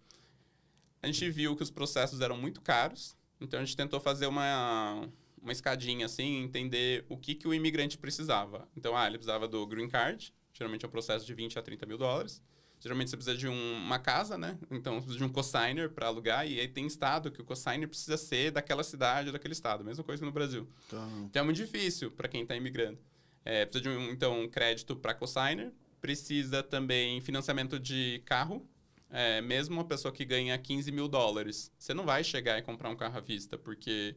A gente viu que os processos eram muito caros. Então, a gente tentou fazer uma escadinha, assim, entender o que o imigrante precisava. Então, ele precisava do Green Card. Geralmente é um processo de 20 a 30 mil dólares. Geralmente você precisa de uma casa, né? Então você precisa de um consignor para alugar. E aí tem estado que o consignor precisa ser daquela cidade ou daquele estado. Mesma coisa que no Brasil. Então é muito difícil para quem está imigrando. Precisa de um crédito para consignor. Precisa também financiamento de carro. Mesmo uma pessoa que ganha 15 mil dólares. Você não vai chegar e comprar um carro à vista, porque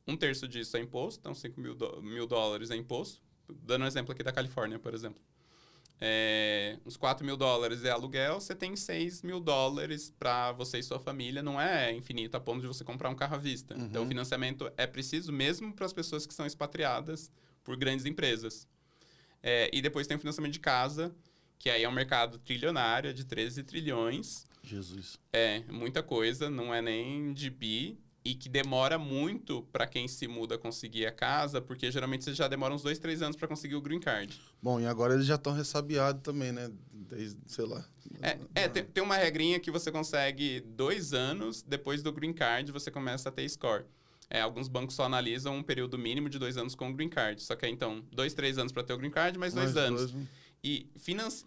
um terço disso é imposto. Então 5 mil dólares é imposto. Dando um exemplo aqui da Califórnia, por exemplo. Uns 4 mil dólares é aluguel, você tem 6 mil dólares para você e sua família, não é infinito a ponto de você comprar um carro à vista. Então, o financiamento é preciso mesmo para as pessoas que são expatriadas por grandes empresas. E depois tem o financiamento de casa, que aí é um mercado trilionário, de 13 trilhões. Jesus. Muita coisa, não é nem de bi. E que demora muito para quem se muda conseguir a casa, porque geralmente você já demora uns 2, 3 anos para conseguir o Green Card. Bom, e agora eles já estão ressabiados também, né? Desde, sei lá. Tem uma regrinha que você consegue 2 anos, depois do Green Card você começa a ter score. Alguns bancos só analisam um período mínimo de 2 anos com o Green Card. Só que então, 2, 3 anos para ter o Green Card, mais 2 anos. E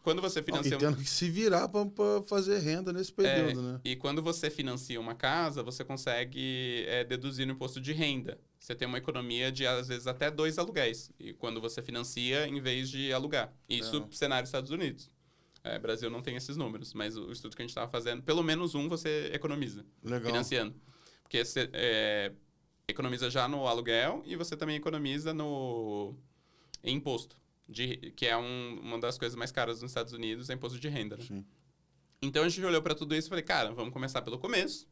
quando você financia... E tendo que se virar para fazer renda nesse período, né? E quando você financia uma casa, você consegue deduzir no imposto de renda. Você tem uma economia de, às vezes, até 2 aluguéis. E quando você financia, em vez de alugar. Isso cenário dos Estados Unidos. Brasil não tem esses números, mas o estudo que a gente estava fazendo, pelo menos um você economiza. Legal. Financiando. Porque você economiza já no aluguel e você também economiza em imposto. Que é uma das coisas mais caras nos Estados Unidos, é imposto de renda, né? Sim. Então, a gente olhou para tudo isso e falei, cara, vamos começar pelo começo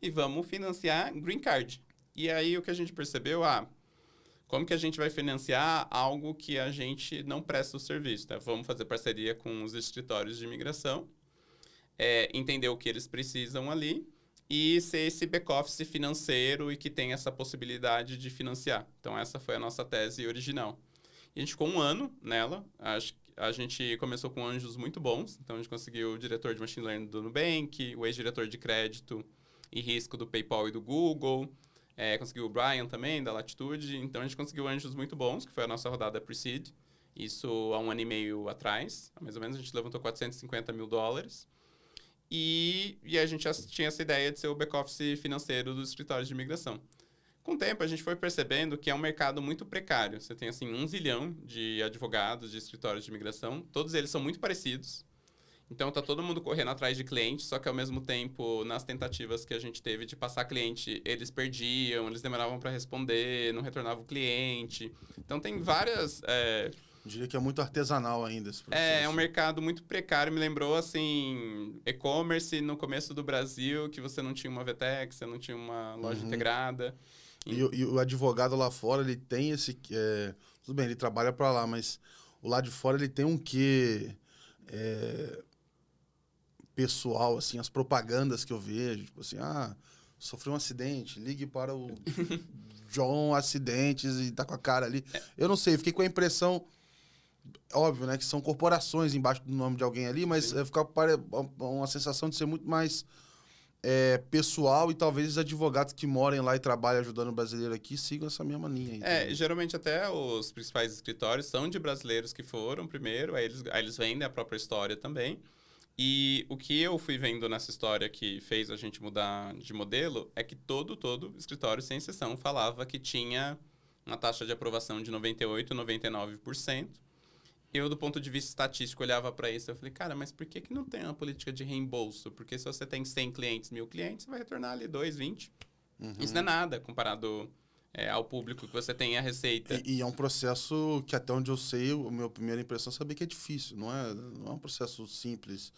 e vamos financiar Green Card. E aí, o que a gente percebeu, como que a gente vai financiar algo que a gente não presta o serviço, né? Vamos fazer parceria com os escritórios de imigração, entender o que eles precisam ali e ser esse back-office financeiro e que tem essa possibilidade de financiar. Então, essa foi a nossa tese original. E a gente ficou 1 ano nela. A gente começou com anjos muito bons. Então, a gente conseguiu o diretor de Machine Learning do Nubank, o ex-diretor de crédito e risco do PayPal e do Google. Conseguiu o Brian também, da Latitude. Então, a gente conseguiu anjos muito bons, que foi a nossa rodada Pre-Seed. Isso há 1 ano e meio atrás. Mais ou menos, a gente levantou 450 mil dólares. E a gente já tinha essa ideia de ser o back-office financeiro dos escritórios de imigração. Com o tempo, a gente foi percebendo que é um mercado muito precário. Você tem, assim, 1 zilhão de advogados, de escritórios de imigração. Todos eles são muito parecidos. Então, tá todo mundo correndo atrás de cliente, só que, ao mesmo tempo, nas tentativas que a gente teve de passar cliente, eles perdiam, eles demoravam para responder, não retornavam o cliente. Então, tem várias Eu diria que é muito artesanal ainda esse processo. É um mercado muito precário. Me lembrou, assim, e-commerce no começo do Brasil, que você não tinha uma VTEX, você não tinha uma loja integrada. E o advogado lá fora, ele tem esse... tudo bem, ele trabalha para lá, mas o lado de fora ele tem um quê pessoal, assim, as propagandas que eu vejo, tipo assim, sofreu um acidente, ligue para o John Acidentes e tá com a cara ali. Eu não sei, fiquei com a impressão, óbvio, né, que são corporações embaixo do nome de alguém ali, mas fica uma sensação de ser muito mais pessoal e talvez os advogados que morem lá e trabalham ajudando o brasileiro aqui sigam essa mesma linha aí. Também. Geralmente até os principais escritórios são de brasileiros que foram primeiro, aí eles vendem a própria história também. E o que eu fui vendo nessa história que fez a gente mudar de modelo é que todo escritório, sem exceção, falava que tinha uma taxa de aprovação de 98%, 99%. Eu, do ponto de vista estatístico, olhava para isso e falei, cara, mas por que não tem uma política de reembolso? Porque se você tem 100 clientes, 1.000 clientes, você vai retornar ali 2, 20. Isso não é nada comparado ao público que você tem a receita. E é um processo que, até onde eu sei, a minha primeira impressão é saber que é difícil. Não é um processo simples.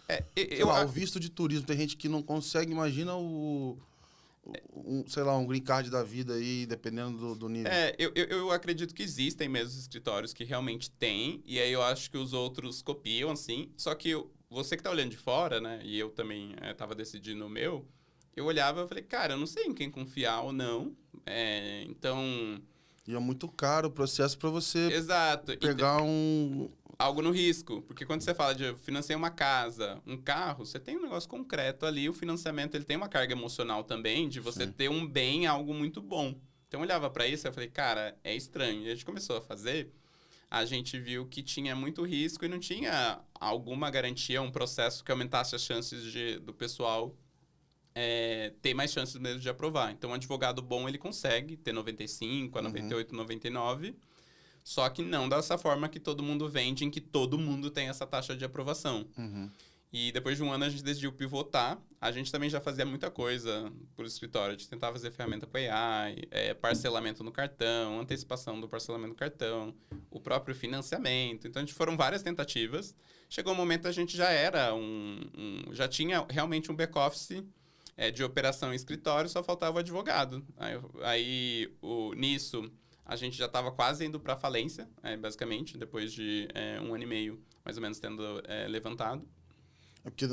O visto de turismo, tem gente que não consegue, imagina sei lá, um green card da vida aí, dependendo do nível. Eu acredito que existem mesmo escritórios que realmente têm, e aí eu acho que os outros copiam, assim. Só que você que tá olhando de fora, né, e eu também tava decidindo o meu, eu olhava e falei, cara, eu não sei em quem confiar ou não. Então... E é muito caro o processo para você pegar algo no risco. Porque quando você fala de financiar uma casa, um carro, você tem um negócio concreto ali. O financiamento ele tem uma carga emocional também de você ter um bem, algo muito bom. Então eu olhava para isso e falei, cara, é estranho. E a gente começou a fazer, a gente viu que tinha muito risco e não tinha alguma garantia, um processo que aumentasse as chances do pessoal ter mais chances mesmo de aprovar. Então, um advogado bom, ele consegue ter 95, 98, 99, só que não dessa forma que todo mundo vende, em que todo mundo tem essa taxa de aprovação. E depois de um ano, a gente decidiu pivotar. A gente também já fazia muita coisa por escritório. A gente tentava fazer ferramenta com AI, parcelamento no cartão, antecipação do parcelamento no cartão, o próprio financiamento. Então, foram várias tentativas. Chegou um momento, a gente já era já tinha realmente um back-office de operação em escritório, só faltava o advogado. Nisso, a gente já estava quase indo para falência, basicamente, depois de 1 ano e meio, mais ou menos, tendo levantado. Porque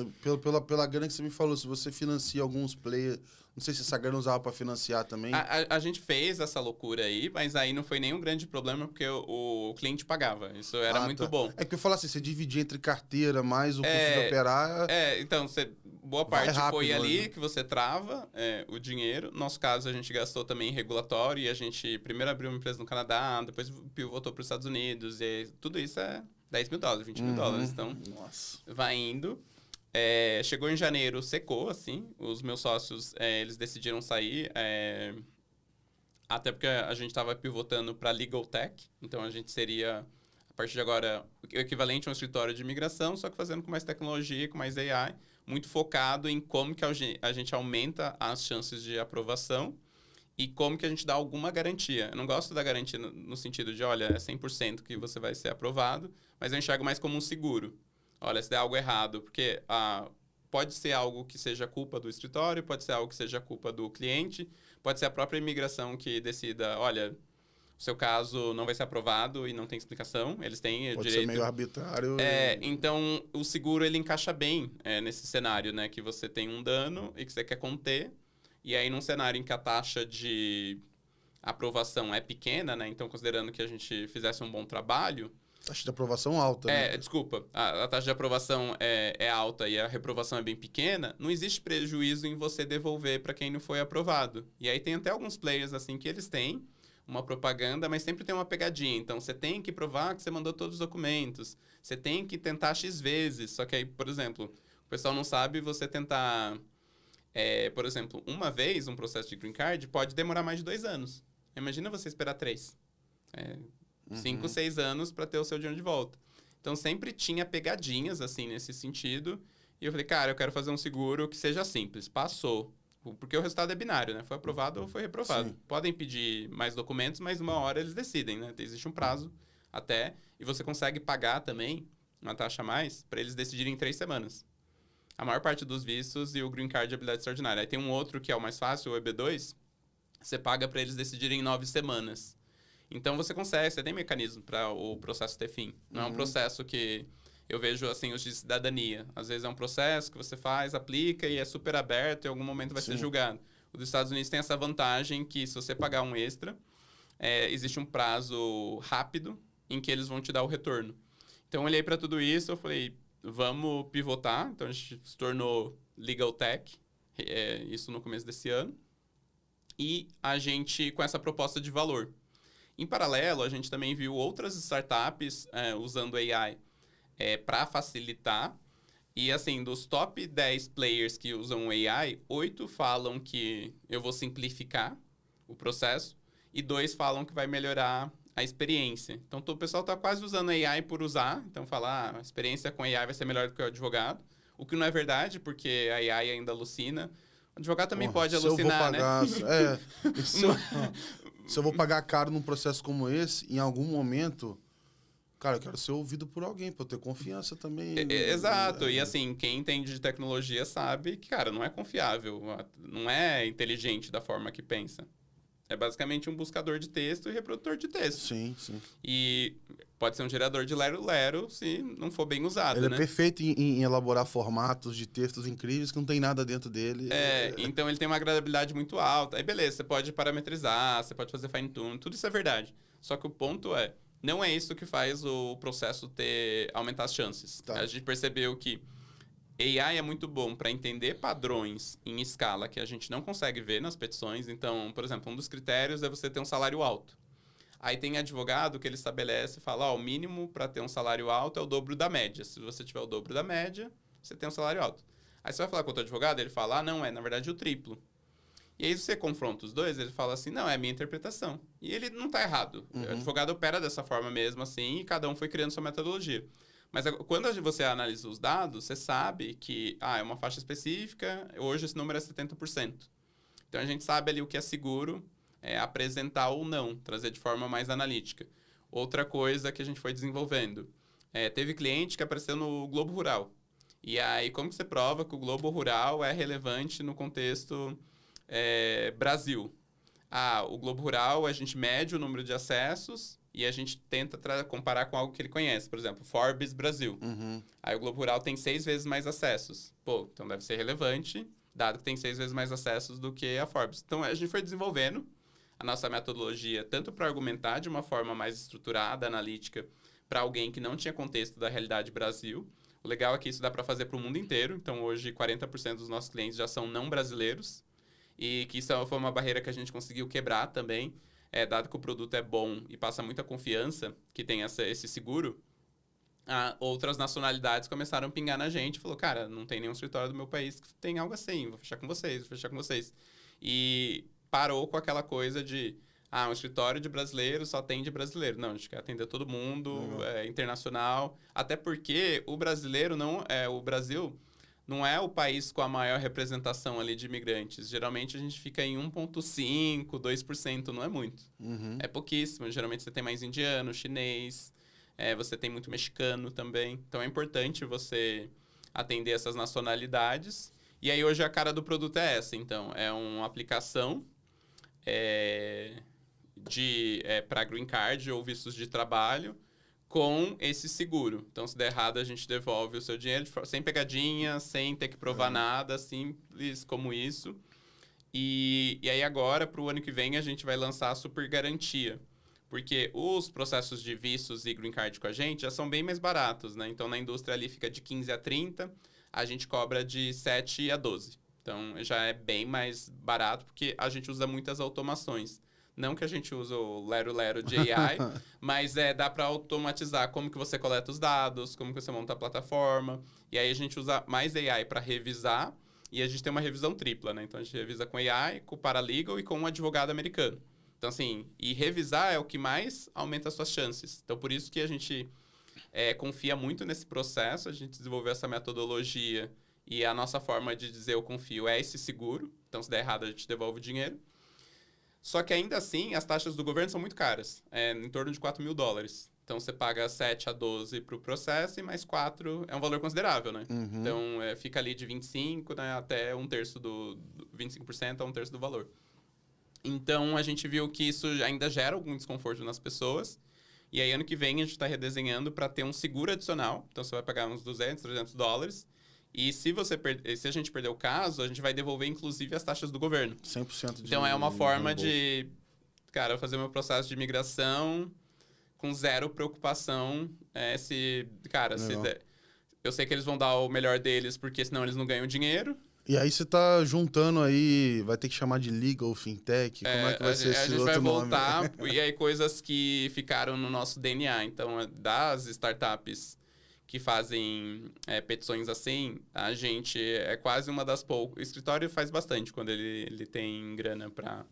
pela grana que você me falou, se você financia alguns players... Não sei se essa grana usava para financiar também. A gente fez essa loucura aí, mas aí não foi nenhum grande problema, porque o cliente pagava. Isso era muito bom. É que eu falo assim, você dividir entre carteira mais o custo de operar... Então, boa parte rápido, foi ali que você trava o dinheiro. No nosso caso, a gente gastou também em regulatório, e a gente primeiro abriu uma empresa no Canadá, depois pivotou para os Estados Unidos, e tudo isso é $10 mil, $20 mil. Então, vai indo. Chegou em janeiro, secou, assim. Os meus sócios, eles decidiram sair. Até porque a gente estava pivotando para Legal Tech. Então, a gente seria, a partir de agora, o equivalente a um escritório de imigração, só que fazendo com mais tecnologia, com mais AI. Muito focado em como que a gente aumenta as chances de aprovação e como que a gente dá alguma garantia. Eu não gosto da garantia no sentido de, olha, é 100% que você vai ser aprovado, mas eu enxergo mais como um seguro. Olha, se der algo errado, porque pode ser algo que seja culpa do escritório, pode ser algo que seja culpa do cliente, pode ser a própria imigração que decida, olha, o seu caso não vai ser aprovado e não tem explicação, eles têm pode direito... ser meio arbitrário. Então, o seguro, ele encaixa bem nesse cenário, né? Que você tem um dano e que você quer conter, e aí num cenário em que a taxa de aprovação é pequena, né? Então, considerando que a gente fizesse um bom trabalho... Taxa de aprovação alta, né? Desculpa. A taxa de aprovação é alta e a reprovação é bem pequena, não existe prejuízo em você devolver para quem não foi aprovado. E aí tem até alguns players assim que eles têm uma propaganda, mas sempre tem uma pegadinha. Então, você tem que provar que você mandou todos os documentos. Você tem que tentar X vezes. Só que aí, por exemplo, o pessoal não sabe você tentar... por exemplo, uma vez um processo de green card pode demorar mais de 2 anos. Imagina você esperar 3. 5, 6 anos para ter o seu dinheiro de volta. Então, sempre tinha pegadinhas, assim, nesse sentido. E eu falei, cara, eu quero fazer um seguro que seja simples. Passou. Porque o resultado é binário, né? Foi aprovado ou foi reprovado. Sim. Podem pedir mais documentos, mas uma hora eles decidem, né? Existe um prazo até, e você consegue pagar também uma taxa a mais para eles decidirem em 3 semanas. A maior parte dos vistos e o Green Card de habilidade extraordinária. Aí tem um outro que é o mais fácil, o EB2, você paga para eles decidirem em 9 semanas. Então você tem mecanismo para o processo ter fim. Não é um processo que eu vejo assim os de cidadania. Às vezes é um processo que você faz, aplica e é super aberto e em algum momento vai ser julgado. O dos Estados Unidos tem essa vantagem que se você pagar um extra, existe um prazo rápido em que eles vão te dar o retorno. Então eu olhei para tudo isso, eu falei, vamos pivotar. Então a gente se tornou Legal Tech, isso no começo desse ano. E a gente com essa proposta de valor. Em paralelo, a gente também viu outras startups usando AI para facilitar. E, assim, dos top 10 players que usam AI, 8 falam que eu vou simplificar o processo e 2 falam que vai melhorar a experiência. Então, o pessoal está quase usando AI por usar. Então, falar a experiência com AI vai ser melhor do que o advogado. O que não é verdade, porque a AI ainda alucina. O advogado também pode alucinar, né? Se eu vou pagar caro num processo como esse, em algum momento, cara, eu quero ser ouvido por alguém, pra eu ter confiança também. Exato. E assim, quem entende de tecnologia sabe que, cara, não é confiável, não é inteligente da forma que pensa. É basicamente um buscador de texto e reprodutor de texto. Sim, sim. E pode ser um gerador de lero-lero se não for bem usado, ele né? É perfeito em elaborar formatos de textos incríveis que não tem nada dentro dele. Então ele tem uma agradabilidade muito alta. Aí beleza, você pode parametrizar, você pode fazer fine-tune, tudo isso é verdade. Só que o ponto não é isso que faz o processo aumentar as chances. Tá. A gente percebeu que AI é muito bom para entender padrões em escala que a gente não consegue ver nas petições. Então, por exemplo, um dos critérios é você ter um salário alto. Aí tem advogado que ele estabelece e fala, o mínimo para ter um salário alto é o dobro da média. Se você tiver o dobro da média, você tem um salário alto. Aí você vai falar com outro advogado, ele fala, não, na verdade o triplo. E aí você confronta os dois, ele fala assim, não, é a minha interpretação. E ele não está errado. O advogado opera dessa forma mesmo, assim, e cada um foi criando sua metodologia. Mas quando você analisa os dados, você sabe que é uma faixa específica, hoje esse número é 70%. Então a gente sabe ali o que é seguro, apresentar ou não, trazer de forma mais analítica. Outra coisa que a gente foi desenvolvendo, teve cliente que apareceu no Globo Rural. E aí, como que você prova que o Globo Rural é relevante no contexto Brasil? O Globo Rural, a gente mede o número de acessos e a gente tenta comparar com algo que ele conhece. Por exemplo, Forbes Brasil. Aí o Globo Rural tem 6 vezes mais acessos. Pô, então deve ser relevante, dado que tem 6 vezes mais acessos do que a Forbes. Então, a gente foi desenvolvendo a nossa metodologia tanto para argumentar de uma forma mais estruturada, analítica, para alguém que não tinha contexto da realidade Brasil. O legal é que isso dá para fazer para o mundo inteiro. Então, hoje, 40% dos nossos clientes já são não brasileiros. E que isso foi uma barreira que a gente conseguiu quebrar também. Dado que o produto é bom e passa muita confiança, que tem esse seguro, outras nacionalidades começaram a pingar na gente. Falou, cara, não tem nenhum escritório do meu país que tem algo assim. Vou fechar com vocês. E parou com aquela coisa de... um escritório de brasileiro só atende brasileiro. Não, a gente quer atender todo mundo, internacional. Até porque o brasileiro o Brasil não é o país com a maior representação ali de imigrantes. Geralmente a gente fica em 1,5%, 2%, não é muito. É pouquíssimo. Geralmente você tem mais indiano, chinês, você tem muito mexicano também. Então é importante você atender essas nacionalidades. E aí hoje a cara do produto é essa. Então, é uma aplicação para Green Card ou vistos de trabalho com esse seguro. Então, se der errado, a gente devolve o seu dinheiro sem pegadinha, sem ter que provar nada, simples como isso. E aí agora, para o ano que vem, a gente vai lançar a super garantia. Porque os processos de vistos e Green Card com a gente já são bem mais baratos, né? Então, na indústria ali fica de 15 a 30, a gente cobra de 7 a 12. Então, já é bem mais barato, porque a gente usa muitas automações. Não que a gente use o lero-lero de AI, mas dá para automatizar como que você coleta os dados, como que você monta a plataforma. E aí a gente usa mais AI para revisar, e a gente tem uma revisão tripla, né? Então, a gente revisa com AI, com o paralegal e com um advogado americano. Então, assim, e revisar é o que mais aumenta as suas chances. Então, por isso que a gente confia muito nesse processo, a gente desenvolveu essa metodologia e a nossa forma de dizer eu confio é esse seguro. Então, se der errado, a gente devolve o dinheiro. Só que ainda assim, as taxas do governo são muito caras, em torno de $4.000. Então, você paga 7 a 12 para o processo e mais 4 é um valor considerável, né? Então, fica ali de 25, né, até 1/3 do 25% a 1/3 do valor. Então, a gente viu que isso ainda gera algum desconforto nas pessoas. E aí, ano que vem, a gente está redesenhando para ter um seguro adicional. Então, você vai pagar uns 200, 300 dólares. E se a gente perder o caso, a gente vai devolver, inclusive, as taxas do governo. 100% de Então, é uma forma reembolso. de, cara, fazer meu processo de imigração com zero preocupação. Eu sei que eles vão dar o melhor deles, porque senão eles não ganham dinheiro. E aí você tá juntando aí, vai ter que chamar de legal fintech, como é que vai ser esse outro nome? A gente vai voltar, e aí coisas que ficaram no nosso DNA. Então, das startups que fazem petições assim, a gente é quase uma das poucas. O escritório faz bastante quando ele tem grana para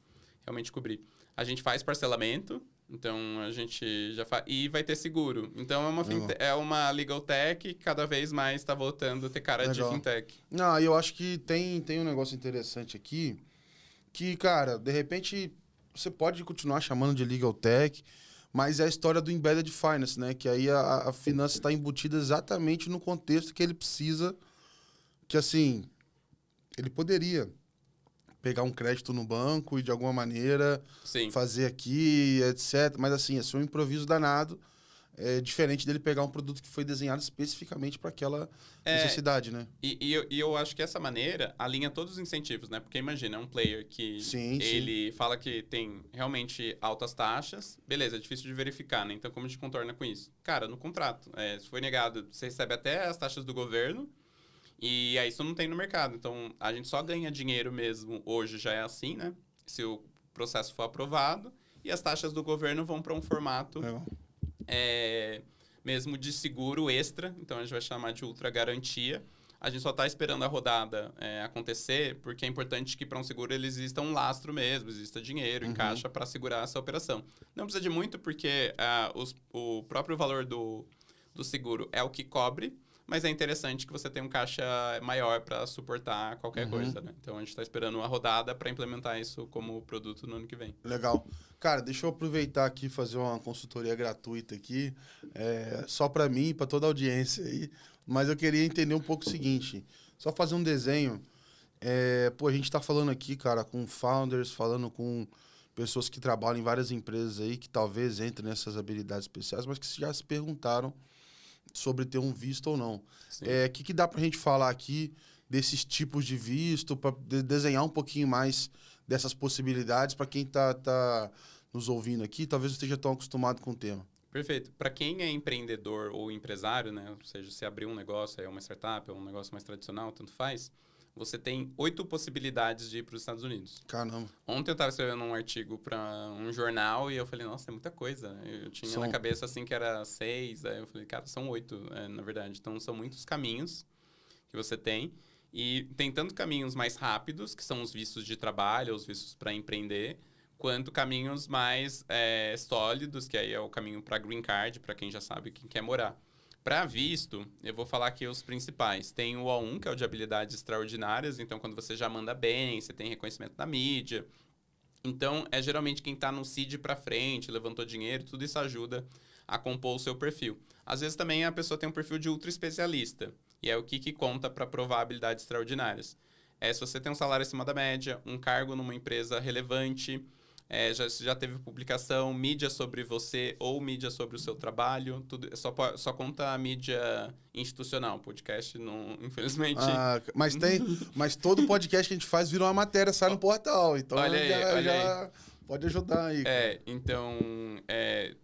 realmente cobrir. A gente faz parcelamento, então a gente já faz. E vai ter seguro. Então é uma legal tech que cada vez mais está voltando a ter cara de fintech. Não, eu acho que tem um negócio interessante aqui, que, cara, de repente você pode continuar chamando de legal tech, mas é a história do embedded finance, né? Que aí a finança está embutida exatamente no contexto que ele precisa, que assim, ele poderia pegar um crédito no banco e de alguma maneira fazer aqui, etc. Mas assim, é só um improviso danado, diferente dele pegar um produto que foi desenhado especificamente para aquela necessidade, né? E eu acho que essa maneira alinha todos os incentivos, né? Porque imagina, é um player que ele fala que tem realmente altas taxas, beleza, é difícil de verificar, né? Então, como a gente contorna com isso? Cara, no contrato, se foi negado, você recebe até as taxas do governo, e aí isso não tem no mercado. Então, a gente só ganha dinheiro mesmo, hoje já é assim, né? Se o processo for aprovado, e as taxas do governo vão para um formato mesmo de seguro extra, então a gente vai chamar de ultra garantia. A gente só está esperando a rodada acontecer, porque é importante que para um seguro ele exista um lastro mesmo, exista dinheiro em caixa para segurar essa operação. Não precisa de muito, porque o próprio valor do seguro é o que cobre, mas é interessante que você tenha um caixa maior para suportar qualquer coisa, né? Então, a gente está esperando a rodada para implementar isso como produto no ano que vem. Legal. Cara, deixa eu aproveitar aqui e fazer uma consultoria gratuita aqui, só para mim e para toda a audiência aí, mas eu queria entender um pouco o seguinte, só fazer um desenho. A gente está falando aqui, cara, com founders, falando com pessoas que trabalham em várias empresas aí, que talvez entrem nessas habilidades especiais, mas que já se perguntaram sobre ter um visto ou não. O que dá para a gente falar aqui desses tipos de visto, para desenhar um pouquinho mais dessas possibilidades para quem tá nos ouvindo aqui, talvez não esteja tão acostumado com o tema. Perfeito. Para quem é empreendedor ou empresário, né, ou seja, se abrir um negócio, uma startup ou um negócio mais tradicional, tanto faz, você tem 8 possibilidades de ir para os Estados Unidos. Caramba. Ontem eu estava escrevendo um artigo para um jornal e eu falei, nossa, é muita coisa. Eu tinha na cabeça assim que era 6, aí eu falei, cara, são 8, na verdade. Então, são muitos caminhos que você tem. E tem tanto caminhos mais rápidos, que são os vistos de trabalho, os vistos para empreender, quanto caminhos mais sólidos, que aí é o caminho para Green Card, para quem já sabe quem quer morar. Para visto, eu vou falar aqui os principais. Tem o O1, que é o de habilidades extraordinárias. Então, quando você já manda bem, você tem reconhecimento da mídia. Então, é geralmente quem está no seed para frente, levantou dinheiro, tudo isso ajuda a compor o seu perfil. Às vezes, também a pessoa tem um perfil de ultra especialista. E é o que conta para provar habilidades extraordinárias. Se você tem um salário acima da média, um cargo numa empresa relevante, já teve publicação, mídia sobre você ou mídia sobre o seu trabalho, tudo, só conta a mídia institucional, podcast não, infelizmente. Mas todo podcast que a gente faz vira uma matéria, sai no portal, então olha aí. Pode ajudar aí. Então,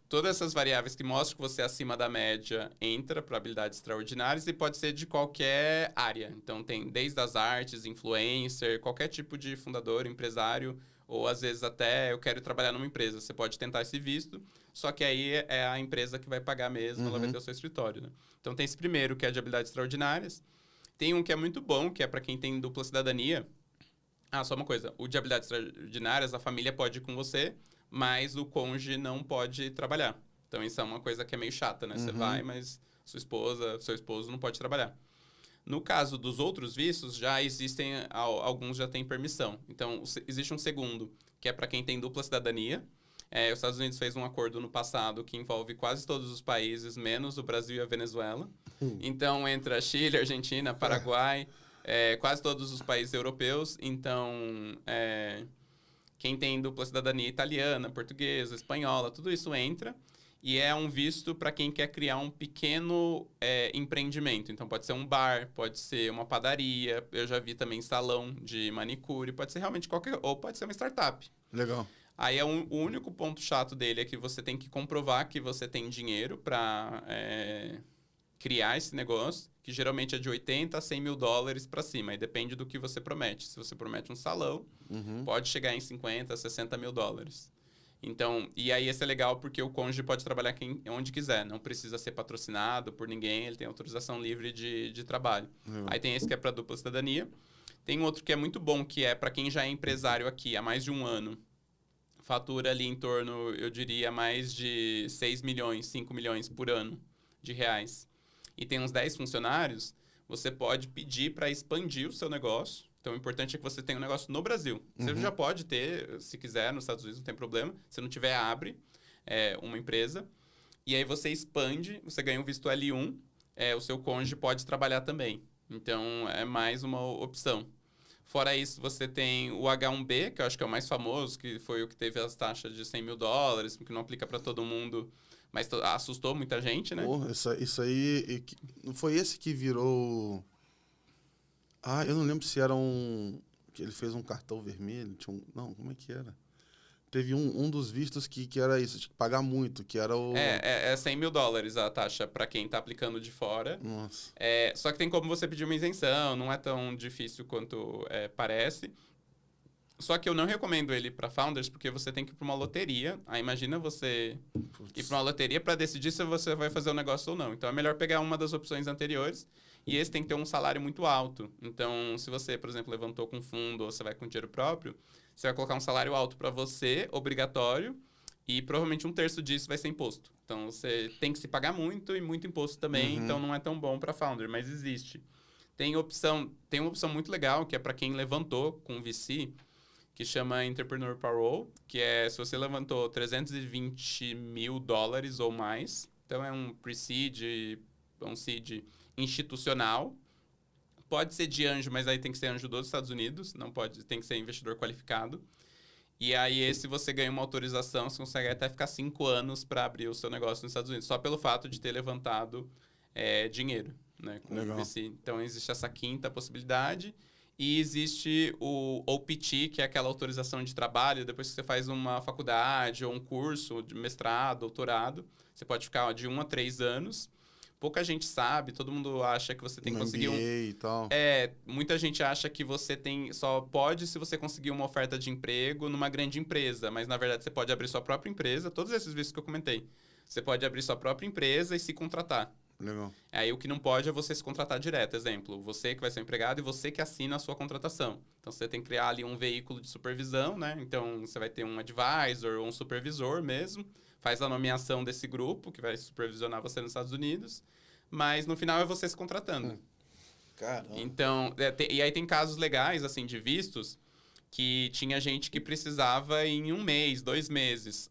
todas essas variáveis que mostram que você é acima da média entra para habilidades extraordinárias e pode ser de qualquer área. Então, tem desde as artes, influencer, qualquer tipo de fundador, empresário, ou às vezes até eu quero trabalhar numa empresa. Você pode tentar esse visto, só que aí é a empresa que vai pagar mesmo, ela vai ter o seu escritório, né? Então tem esse primeiro, que é de habilidades extraordinárias. Tem um que é muito bom, que é para quem tem dupla cidadania. Só uma coisa, o de habilidades extraordinárias, a família pode ir com você, mas o cônjuge não pode trabalhar. Então isso é uma coisa que é meio chata, né? Você vai, mas seu esposo não pode trabalhar. No caso dos outros vistos, já existem, alguns já têm permissão. Então, existe um segundo, que é para quem tem dupla cidadania. Os Estados Unidos fez um acordo no passado que envolve quase todos os países, menos o Brasil e a Venezuela. Então, entra Chile, Argentina, Paraguai, quase todos os países europeus. Então, quem tem dupla cidadania italiana, portuguesa, espanhola, tudo isso entra. E é um visto para quem quer criar um pequeno empreendimento. Então, pode ser um bar, pode ser uma padaria. Eu já vi também salão de manicure. Pode ser realmente qualquer... Ou pode ser uma startup. Legal. Aí, o único ponto chato dele é que você tem que comprovar que você tem dinheiro para criar esse negócio, que geralmente é de 80 a 100 mil dólares para cima. Aí depende do que você promete. Se você promete um salão, pode chegar em 50, 60 mil dólares. Então, e aí esse é legal porque o cônjuge pode trabalhar onde quiser. Não precisa ser patrocinado por ninguém. Ele tem autorização livre de trabalho. Aí tem esse que é para dupla cidadania. Tem outro que é muito bom, que é para quem já é empresário aqui há mais de um ano. Fatura ali em torno, eu diria, mais de 6 milhões, 5 milhões por ano de reais. E tem uns 10 funcionários, você pode pedir para expandir o seu negócio. Então, o importante é que você tenha um negócio no Brasil. Você já pode ter, se quiser, nos Estados Unidos, não tem problema. Se não tiver, abre uma empresa. E aí você expande, você ganha um visto L1, o seu cônjuge pode trabalhar também. Então, é mais uma opção. Fora isso, você tem o H1B, que eu acho que é o mais famoso, que foi o que teve as taxas de 100 mil dólares, que não aplica para todo mundo, mas assustou muita gente, né? Porra, isso aí... Não foi esse que virou... eu não lembro se era que ele fez um cartão vermelho. Não, como é que era? Teve um dos vistos que era isso, tinha que pagar muito, que era o... É 100 mil dólares a taxa para quem tá aplicando de fora. Nossa. Só que tem como você pedir uma isenção, não é tão difícil quanto parece. Só que eu não recomendo ele para founders, porque você tem que ir para uma loteria. Aí imagina você ir para uma loteria para decidir se você vai fazer o negócio ou não. Então é melhor pegar uma das opções anteriores. E esse tem que ter um salário muito alto. Então, se você, por exemplo, levantou com fundo ou você vai com dinheiro próprio, você vai colocar um salário alto para você, obrigatório, e provavelmente 1/3 disso vai ser imposto. Então, você tem que se pagar muito e muito imposto também, então não é tão bom para founder, mas existe. Tem uma opção muito legal, que é para quem levantou com VC, que chama Entrepreneur Parole, que é se você levantou 320 mil dólares ou mais, então é um pre-seed, um seed institucional. Pode ser de anjo, mas aí tem que ser anjo dos Estados Unidos, não pode, tem que ser investidor qualificado. E aí esse você ganha uma autorização, você consegue até ficar 5 anos para abrir o seu negócio nos Estados Unidos, só pelo fato de ter levantado dinheiro, né, com o VC. Então existe essa quinta possibilidade. E existe o OPT, que é aquela autorização de trabalho, depois que você faz uma faculdade ou um curso de mestrado, doutorado, você pode ficar de 1 a 3 anos. Pouca gente sabe, todo mundo acha que você tem que conseguir MBA e tal. Muita gente acha que você só pode se você conseguir uma oferta de emprego numa grande empresa, mas na verdade você pode abrir sua própria empresa, todos esses vistos que eu comentei. Você pode abrir sua própria empresa e se contratar. Legal. Aí o que não pode é você se contratar direto. Exemplo, você que vai ser um empregado e você que assina a sua contratação. Então, você tem que criar ali um veículo de supervisão, né? Então, você vai ter um advisor ou um supervisor mesmo. Faz a nomeação desse grupo que vai supervisionar você nos Estados Unidos. Mas, no final, é você se contratando. Caramba. Então, e aí tem casos legais, assim, de vistos que tinha gente que precisava em 1 mês, 2 meses.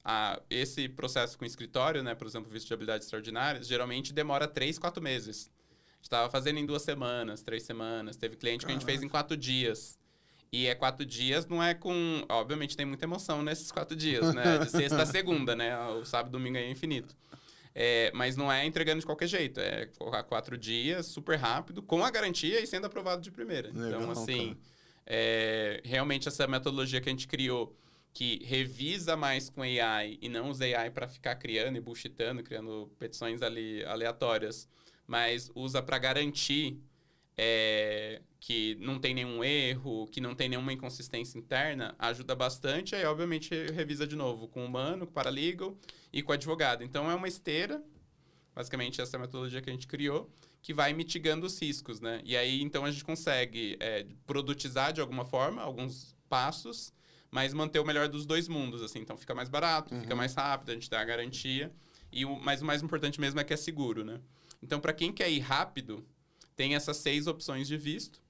Esse processo com escritório, né, por exemplo, visto de habilidades extraordinárias, geralmente demora 3, 4 meses. A gente estava fazendo em 2 semanas, 3 semanas. Teve cliente que a gente fez em 4 dias. E 4 dias não é com... Obviamente tem muita emoção nesses 4 dias, né? De sexta a segunda, né? O sábado e domingo aí é infinito. Mas não é entregando de qualquer jeito. É colocar 4 dias, super rápido, com a garantia e sendo aprovado de primeira. Legal, então, assim... realmente essa metodologia que a gente criou, que revisa mais com AI e não usa AI para ficar criando e bullshitando, criando petições ali aleatórias, mas usa para garantir que não tem nenhum erro, que não tem nenhuma inconsistência interna, ajuda bastante. Aí, obviamente, revisa de novo com o humano, com o paralegal e com o advogado. Então, é uma esteira, basicamente, essa metodologia que a gente criou, que vai mitigando os riscos, né? E aí, então, a gente consegue produtizar de alguma forma alguns passos, mas manter o melhor dos dois mundos, assim. Então, fica mais barato, fica mais rápido, a gente dá a garantia. Mas o mais importante mesmo é que é seguro, né? Então, para quem quer ir rápido, tem essas 6 opções de visto.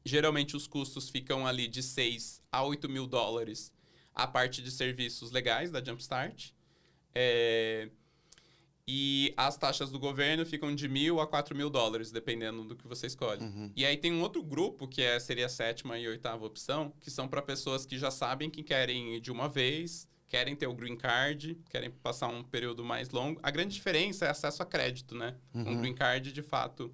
Geralmente, os custos ficam ali de 6 a 8 mil dólares a parte de serviços legais da Jumpstart. E as taxas do governo ficam de $1.000 a $4.000, dependendo do que você escolhe. E aí tem um outro grupo, que seria a 7ª e 8ª opção, que são para pessoas que já sabem que querem ir de uma vez, querem ter o Green Card, querem passar um período mais longo. A grande diferença é acesso a crédito, né? Com o Green Card, de fato,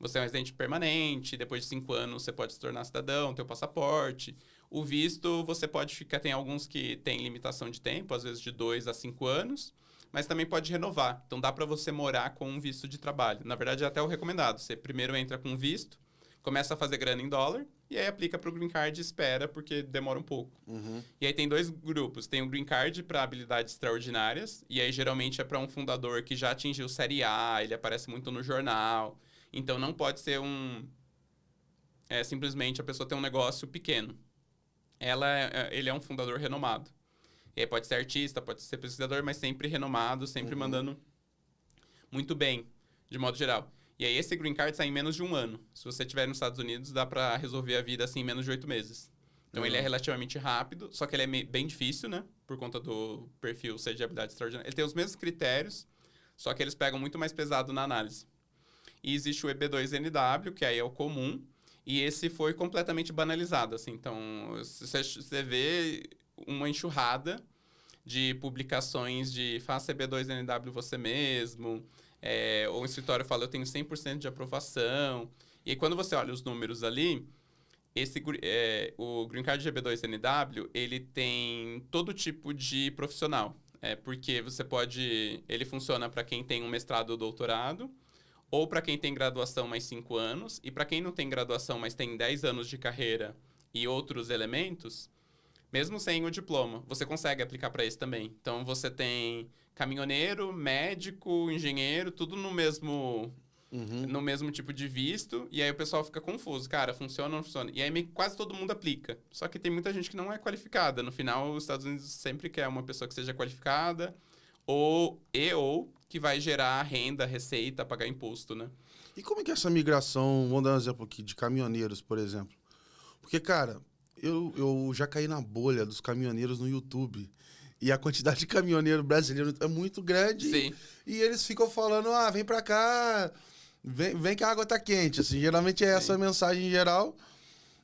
você é um residente permanente, depois de 5 anos você pode se tornar cidadão, ter o passaporte. O visto, você pode ficar... Tem alguns que têm limitação de tempo, às vezes de 2 a 5 anos, mas também pode renovar. Então, dá para você morar com um visto de trabalho. Na verdade, é até o recomendado. Você primeiro entra com um visto, começa a fazer grana em dólar, e aí aplica para o Green Card e espera, porque demora um pouco. E aí tem 2 grupos. Tem o Green Card para habilidades extraordinárias, e aí geralmente é para um fundador que já atingiu Série A, ele aparece muito no jornal. Então, não pode ser simplesmente a pessoa ter um negócio pequeno. Ele é um fundador renomado. E aí pode ser artista, pode ser pesquisador, mas sempre renomado, sempre mandando muito bem, de modo geral. E aí esse Green Card sai em menos de 1 ano. Se você estiver nos Estados Unidos, dá para resolver a vida assim em menos de 8 meses. Então ele é relativamente rápido, só que ele é bem difícil, né? Por conta do perfil ser de habilidade extraordinária. Ele tem os mesmos critérios, só que eles pegam muito mais pesado na análise. E existe o EB2NW, que aí é o comum, e esse foi completamente banalizado, assim. Então, você vê uma enxurrada de publicações de faça EB2NW você mesmo, ou o escritório fala, eu tenho 100% de aprovação. E aí, quando você olha os números ali, o Green Card de EB2NW, ele tem todo tipo de profissional. Porque ele funciona para quem tem um mestrado ou doutorado, ou para quem tem graduação mais 5 anos, e para quem não tem graduação, mas tem 10 anos de carreira e outros elementos, mesmo sem o diploma, você consegue aplicar para esse também. Então, você tem caminhoneiro, médico, engenheiro, tudo no mesmo tipo de visto. E aí o pessoal fica confuso. Cara, funciona ou não funciona? E aí quase todo mundo aplica. Só que tem muita gente que não é qualificada. No final, os Estados Unidos sempre quer uma pessoa que seja qualificada ou que vai gerar renda, receita, pagar imposto, né? E como é que é essa migração, vamos dar um exemplo aqui, de caminhoneiros, por exemplo? Porque, cara, eu já caí na bolha dos caminhoneiros no YouTube. E a quantidade de caminhoneiro brasileiro é muito grande. Sim. E eles ficam falando, vem pra cá, vem que a água tá quente. Assim, geralmente é essa a mensagem geral.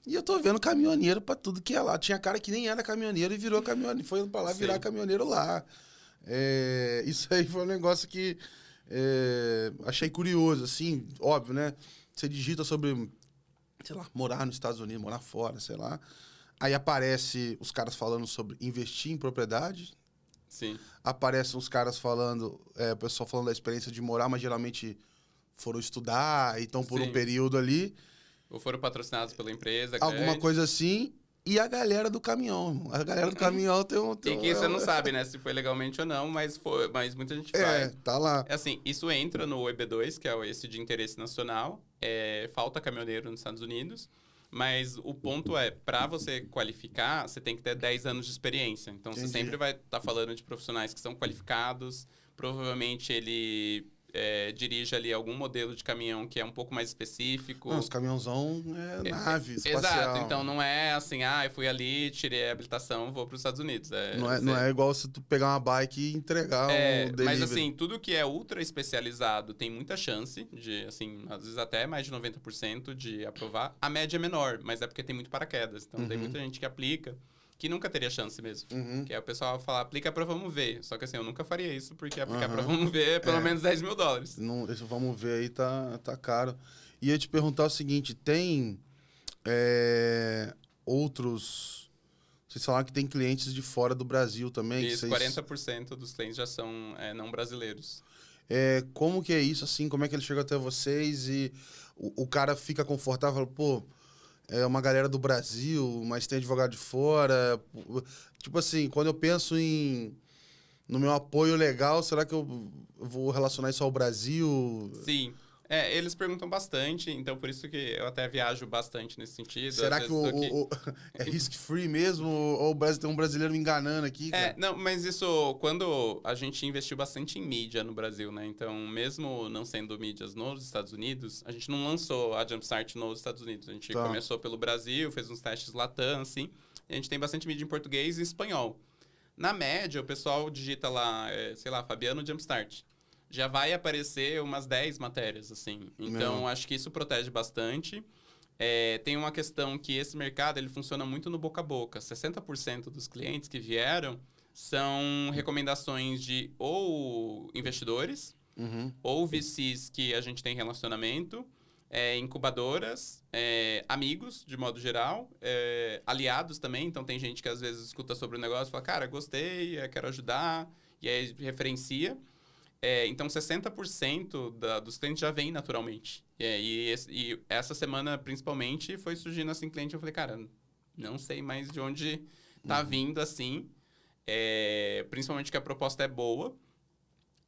E eu tô vendo caminhoneiro pra tudo que é lá. Tinha cara que nem era caminhoneiro e virou caminhoneiro. Foi pra lá virar caminhoneiro lá. Isso aí foi um negócio que achei curioso, assim, óbvio, né? Você digita sobre, sei lá, morar nos Estados Unidos, morar fora, sei lá. Aí aparece os caras falando sobre investir em propriedade. Sim. Aparecem os caras falando, o pessoal falando da experiência de morar, mas geralmente foram estudar, então por um período ali. Ou foram patrocinados pela empresa. Alguma grande. Coisa assim. E a galera do caminhão. A galera do caminhão tem um... E que você não sabe, né? Se foi legalmente ou não, mas muita gente faz. Tá lá. Assim, isso entra no EB2, que é esse de interesse nacional. Falta caminhoneiro nos Estados Unidos. Mas o ponto para você qualificar, você tem que ter 10 anos de experiência. Então, Você sempre vai estar falando de profissionais que são qualificados. Provavelmente ele dirige ali algum modelo de caminhão que é um pouco mais específico. Os caminhãozão nave espacial. Exato. Então, não é assim, eu fui ali, tirei a habilitação, vou para os Estados Unidos. Não é igual se tu pegar uma bike e entregar um delivery. Mas, assim, tudo que é ultra especializado tem muita chance de, assim, às vezes até mais de 90% de aprovar. A média é menor, mas é porque tem muito paraquedas. Então, tem muita gente que aplica que nunca teria chance mesmo. Que é o pessoal falar, aplica pra vamos ver. Só que assim, eu nunca faria isso, porque aplicar pra vamos ver é pelo menos $10 mil. Não, esse vamos ver aí tá caro. E eu ia te perguntar o seguinte, tem outros... Vocês falaram que tem clientes de fora do Brasil também? Isso, 40% dos clientes já são não brasileiros. Como que é isso, assim? Como é que ele chega até vocês e o cara fica confortável, pô... É uma galera do Brasil, mas tem advogado de fora. Tipo assim, quando eu penso no meu apoio legal, será que eu vou relacionar isso ao Brasil? Sim. Eles perguntam bastante, então por isso que eu até viajo bastante nesse sentido. Será que é risk-free mesmo? Ou tem um brasileiro me enganando aqui? Cara? Não, mas isso, quando a gente investiu bastante em mídia no Brasil, né? Então, mesmo não sendo mídias nos Estados Unidos, a gente não lançou a Jumpstart nos Estados Unidos. A gente começou pelo Brasil, fez uns testes Latam, assim. e a gente tem bastante mídia em português e espanhol. Na média, o pessoal digita lá, sei lá, Fabiano Jumpstart. Já vai aparecer umas 10 matérias, assim. Então, acho que isso protege bastante. Tem uma questão que esse mercado ele funciona muito no boca a boca. 60% dos clientes que vieram são recomendações de ou investidores, ou VCs que a gente tem relacionamento, incubadoras, amigos, de modo geral, aliados também. Então, tem gente que às vezes escuta sobre o negócio e fala, cara, gostei, quero ajudar, e aí referencia. Então, 60% dos clientes já vêm naturalmente. E essa semana, principalmente, foi surgindo assim cliente. Eu falei, cara, não sei mais de onde tá vindo assim. Principalmente que a proposta é boa.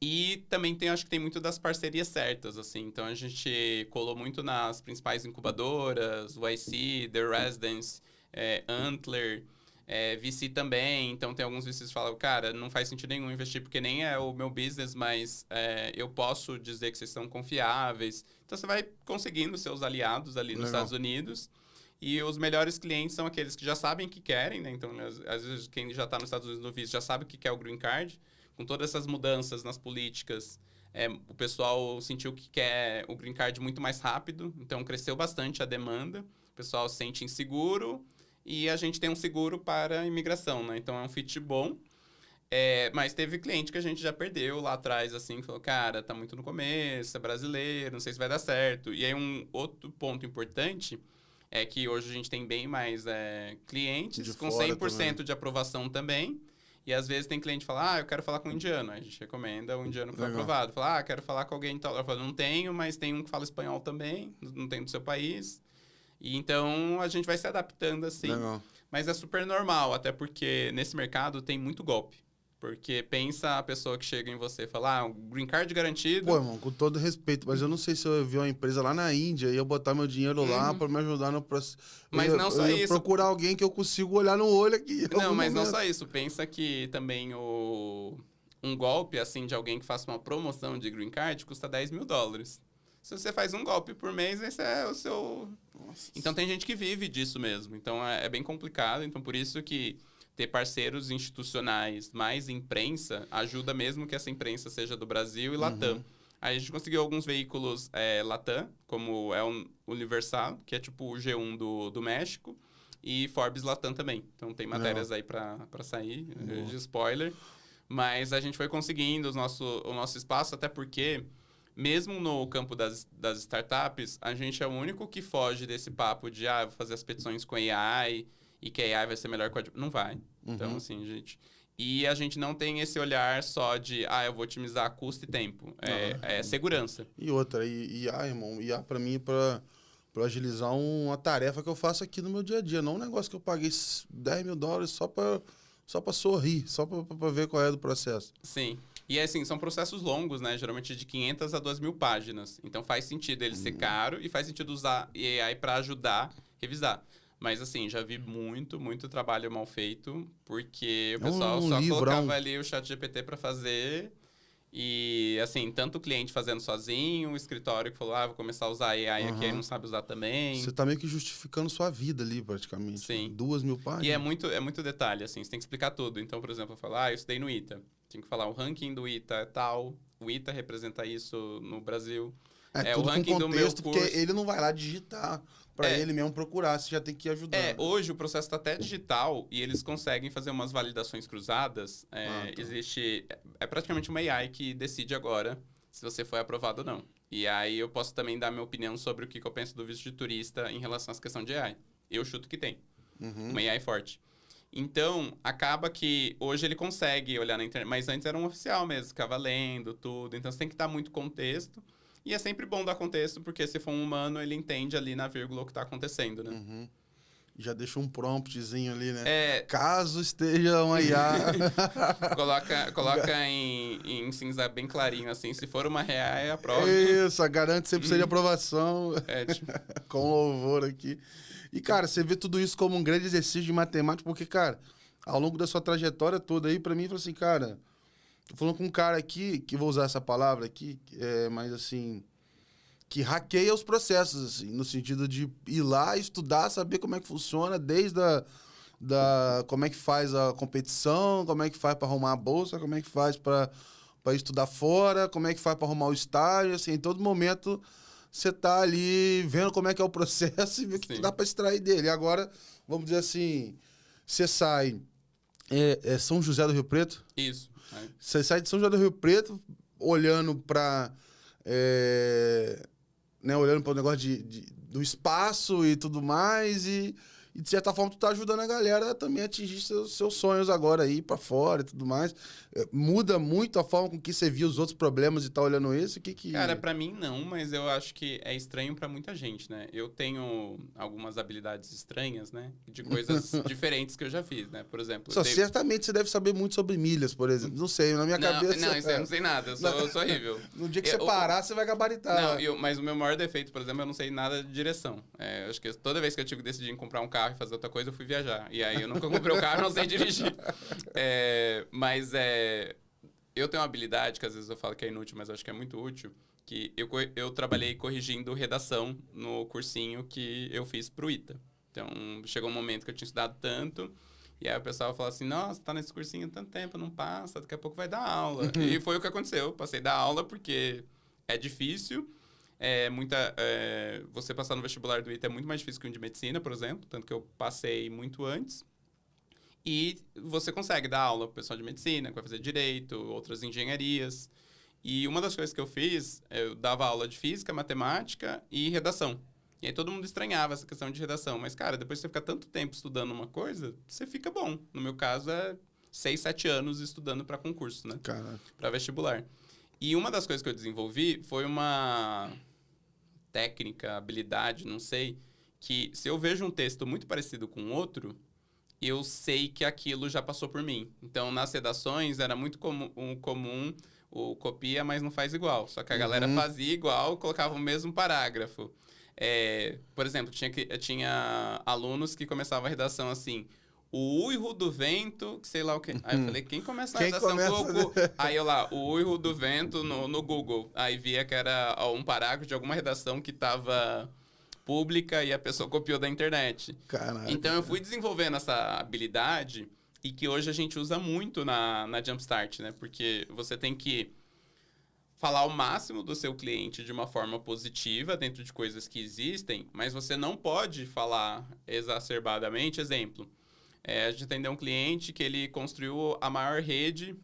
E também acho que tem muito das parcerias certas, assim. Então, a gente colou muito nas principais incubadoras, YC, The Residence, Antler... VC também, então tem alguns VCs que falam, cara, não faz sentido nenhum investir porque nem é o meu business, mas eu posso dizer que vocês são confiáveis. Então você vai conseguindo seus aliados ali nos Estados Unidos e os melhores clientes são aqueles que já sabem o que querem, né? Então, às vezes, quem já está nos Estados Unidos no visto já sabe o que quer o Green Card. Com todas essas mudanças nas políticas, o pessoal sentiu que quer o Green Card muito mais rápido, então cresceu bastante a demanda, o pessoal se sente inseguro. E a gente tem um seguro para imigração, né? Então, é um fit bom. Mas teve cliente que a gente já perdeu lá atrás, assim, que falou, cara, tá muito no começo, é brasileiro, não sei se vai dar certo. E aí, um outro ponto importante é que hoje a gente tem bem mais clientes com 100% de aprovação também. E às vezes tem cliente que fala, eu quero falar com um indiano. Aí a gente recomenda o indiano que foi aprovado. Fala, quero falar com alguém tal. Eu falo, não tenho, mas tem um que fala espanhol também, não tem do seu país. E então, a gente vai se adaptando assim. Legal. Mas é super normal, até porque nesse mercado tem muito golpe. Porque pensa a pessoa que chega em você e fala, um green card garantido. Pô, irmão, com todo respeito, mas eu não sei se eu vi uma empresa lá na Índia e eu botar meu dinheiro lá pra me ajudar no processo. Mas não só isso. Procurar alguém que eu consigo olhar no olho aqui. Não, mas não só isso. Pensa que também um golpe, assim, de alguém que faça uma promoção de green card custa $10.000. Se você faz um golpe por mês, esse é o seu... Nossa. Então, tem gente que vive disso mesmo. Então, é bem complicado. Então, por isso que ter parceiros institucionais mais imprensa ajuda mesmo que essa imprensa seja do Brasil e Latam. Aí, a gente conseguiu alguns veículos Latam, como é o Universal, que é tipo o G1 do México, e Forbes Latam também. Então, tem matérias aí para sair, de spoiler. Mas a gente foi conseguindo o nosso espaço, até porque... Mesmo no campo das startups, a gente é o único que foge desse papo de vou fazer as petições com AI e que a AI vai ser melhor que a... Não vai. Então, assim, gente... E a gente não tem esse olhar só de, eu vou otimizar custo e tempo. É segurança. E outra, IA, irmão, IA pra mim, pra agilizar uma tarefa que eu faço aqui no meu dia a dia. Não um negócio que eu paguei $10.000 só pra sorrir, só pra ver qual é do processo. Sim. E assim, são processos longos, né? Geralmente de 500 a 2.000 páginas. Então faz sentido ele ser caro e faz sentido usar AI para ajudar a revisar. Mas assim, já vi muito trabalho mal feito, porque o pessoal só colocava ali o ChatGPT para fazer. E assim, tanto o cliente fazendo sozinho, o escritório que falou, vou começar a usar AI aqui, aí não sabe usar também. Você tá meio que justificando sua vida ali, praticamente. Sim. 2.000 páginas. E é muito detalhe, assim, você tem que explicar tudo. Então, por exemplo, eu falo, eu estudei no ITA. Tem que falar, o ranking do ITA é tal, o ITA representa isso no Brasil. Tudo o ranking com contexto, do meu curso... porque ele não vai lá digitar para ele mesmo procurar, você já tem que ajudar. Hoje o processo está até digital e eles conseguem fazer umas validações cruzadas. Existe... É praticamente uma AI que decide agora se você foi aprovado ou não. E aí eu posso também dar minha opinião sobre o que eu penso do visto de turista em relação à questão de AI. Eu chuto que tem. Uma AI forte. Então, acaba que hoje ele consegue olhar na internet, mas antes era um oficial mesmo, ficava lendo tudo. Então, você tem que dar muito contexto. E é sempre bom dar contexto, porque se for um humano, ele entende ali na vírgula o que está acontecendo, né? Já deixa um promptzinho ali, né? Caso esteja uma IA... coloca em cinza bem clarinho, assim. Se for uma real, aprova. Isso, garante 100% de aprovação. Tipo... Com louvor aqui. E, cara, você vê tudo isso como um grande exercício de matemática, porque, cara, ao longo da sua trajetória toda aí, pra mim, eu falo assim, cara, tô falando com um cara aqui, que vou usar essa palavra aqui, mas assim, que hackeia os processos, assim, no sentido de ir lá, estudar, saber como é que funciona, desde como é que faz a competição, como é que faz para arrumar a bolsa, como é que faz para estudar fora, como é que faz para arrumar o estágio, assim, em todo momento você tá ali vendo como é que é o processo e vê o que dá para extrair dele. E agora, vamos dizer assim, você sai São José do Rio Preto? Isso. Você sai de São José do Rio Preto olhando para olhando para o negócio do espaço e tudo mais e de certa forma tu tá ajudando a galera também a atingir seus sonhos agora aí para fora e tudo mais. Muda muito a forma com que você via os outros problemas e tá olhando isso? Cara, pra mim não, mas eu acho que é estranho pra muita gente, né? Eu tenho algumas habilidades estranhas, né? De coisas diferentes que eu já fiz, né? Por exemplo... Certamente você deve saber muito sobre milhas, por exemplo. Não sei, na minha cabeça... Não, isso aí eu não sei nada, eu sou horrível. No dia que você parar, você vai gabaritar. Não, mas o meu maior defeito, por exemplo, eu não sei nada de direção. Eu acho que toda vez que eu tive que decidir em comprar um carro e fazer outra coisa, eu fui viajar. E aí eu nunca comprei o carro, não sei dirigir. Eu tenho uma habilidade, que às vezes eu falo que é inútil, mas eu acho que é muito útil, que eu trabalhei corrigindo redação no cursinho que eu fiz pro ITA. Então, chegou um momento que eu tinha estudado tanto, e aí o pessoal falou assim, nossa, tá nesse cursinho há tanto tempo, não passa, daqui a pouco vai dar aula. E foi o que aconteceu, passei da aula porque é difícil, você passar no vestibular do ITA é muito mais difícil que um de medicina, por exemplo, tanto que eu passei muito antes. E você consegue dar aula para o pessoal de medicina, que vai fazer direito, outras engenharias. E uma das coisas que eu fiz, eu dava aula de física, matemática e redação. E aí todo mundo estranhava essa questão de redação. Mas, cara, depois que você fica tanto tempo estudando uma coisa, você fica bom. No meu caso, 6, 7 anos estudando para concurso, né? Para vestibular. E uma das coisas que eu desenvolvi foi uma técnica, habilidade, não sei, que se eu vejo um texto muito parecido com outro, eu sei que aquilo já passou por mim. Então, nas redações, era muito comum o copia, mas não faz igual. Só que a galera fazia igual, colocava o mesmo parágrafo. Por exemplo, tinha alunos que começavam a redação assim, o uivo do vento, sei lá o quê. Aí eu falei, quem começa a redação Google? Aí eu lá, o uivo do vento no Google. Aí via que era um parágrafo de alguma redação que estava pública e a pessoa copiou da internet. Caraca, então eu fui desenvolvendo essa habilidade e que hoje a gente usa muito na Jumpstart, né? Porque você tem que falar o máximo do seu cliente de uma forma positiva dentro de coisas que existem, mas você não pode falar exacerbadamente. Exemplo, a gente atendeu um cliente que ele construiu a maior rede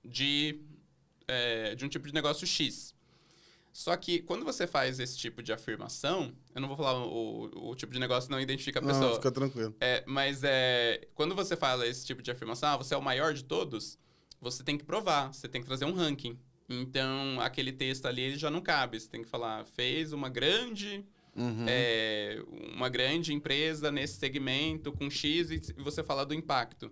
de um tipo de negócio X. Só que quando você faz esse tipo de afirmação, eu não vou falar o tipo de negócio, não identifica a pessoa. Não, fica tranquilo. Mas quando você fala esse tipo de afirmação, você é o maior de todos, você tem que provar, você tem que trazer um ranking. Então, aquele texto ali ele já não cabe. Você tem que falar, fez uma grande empresa nesse segmento com X e você fala do impacto.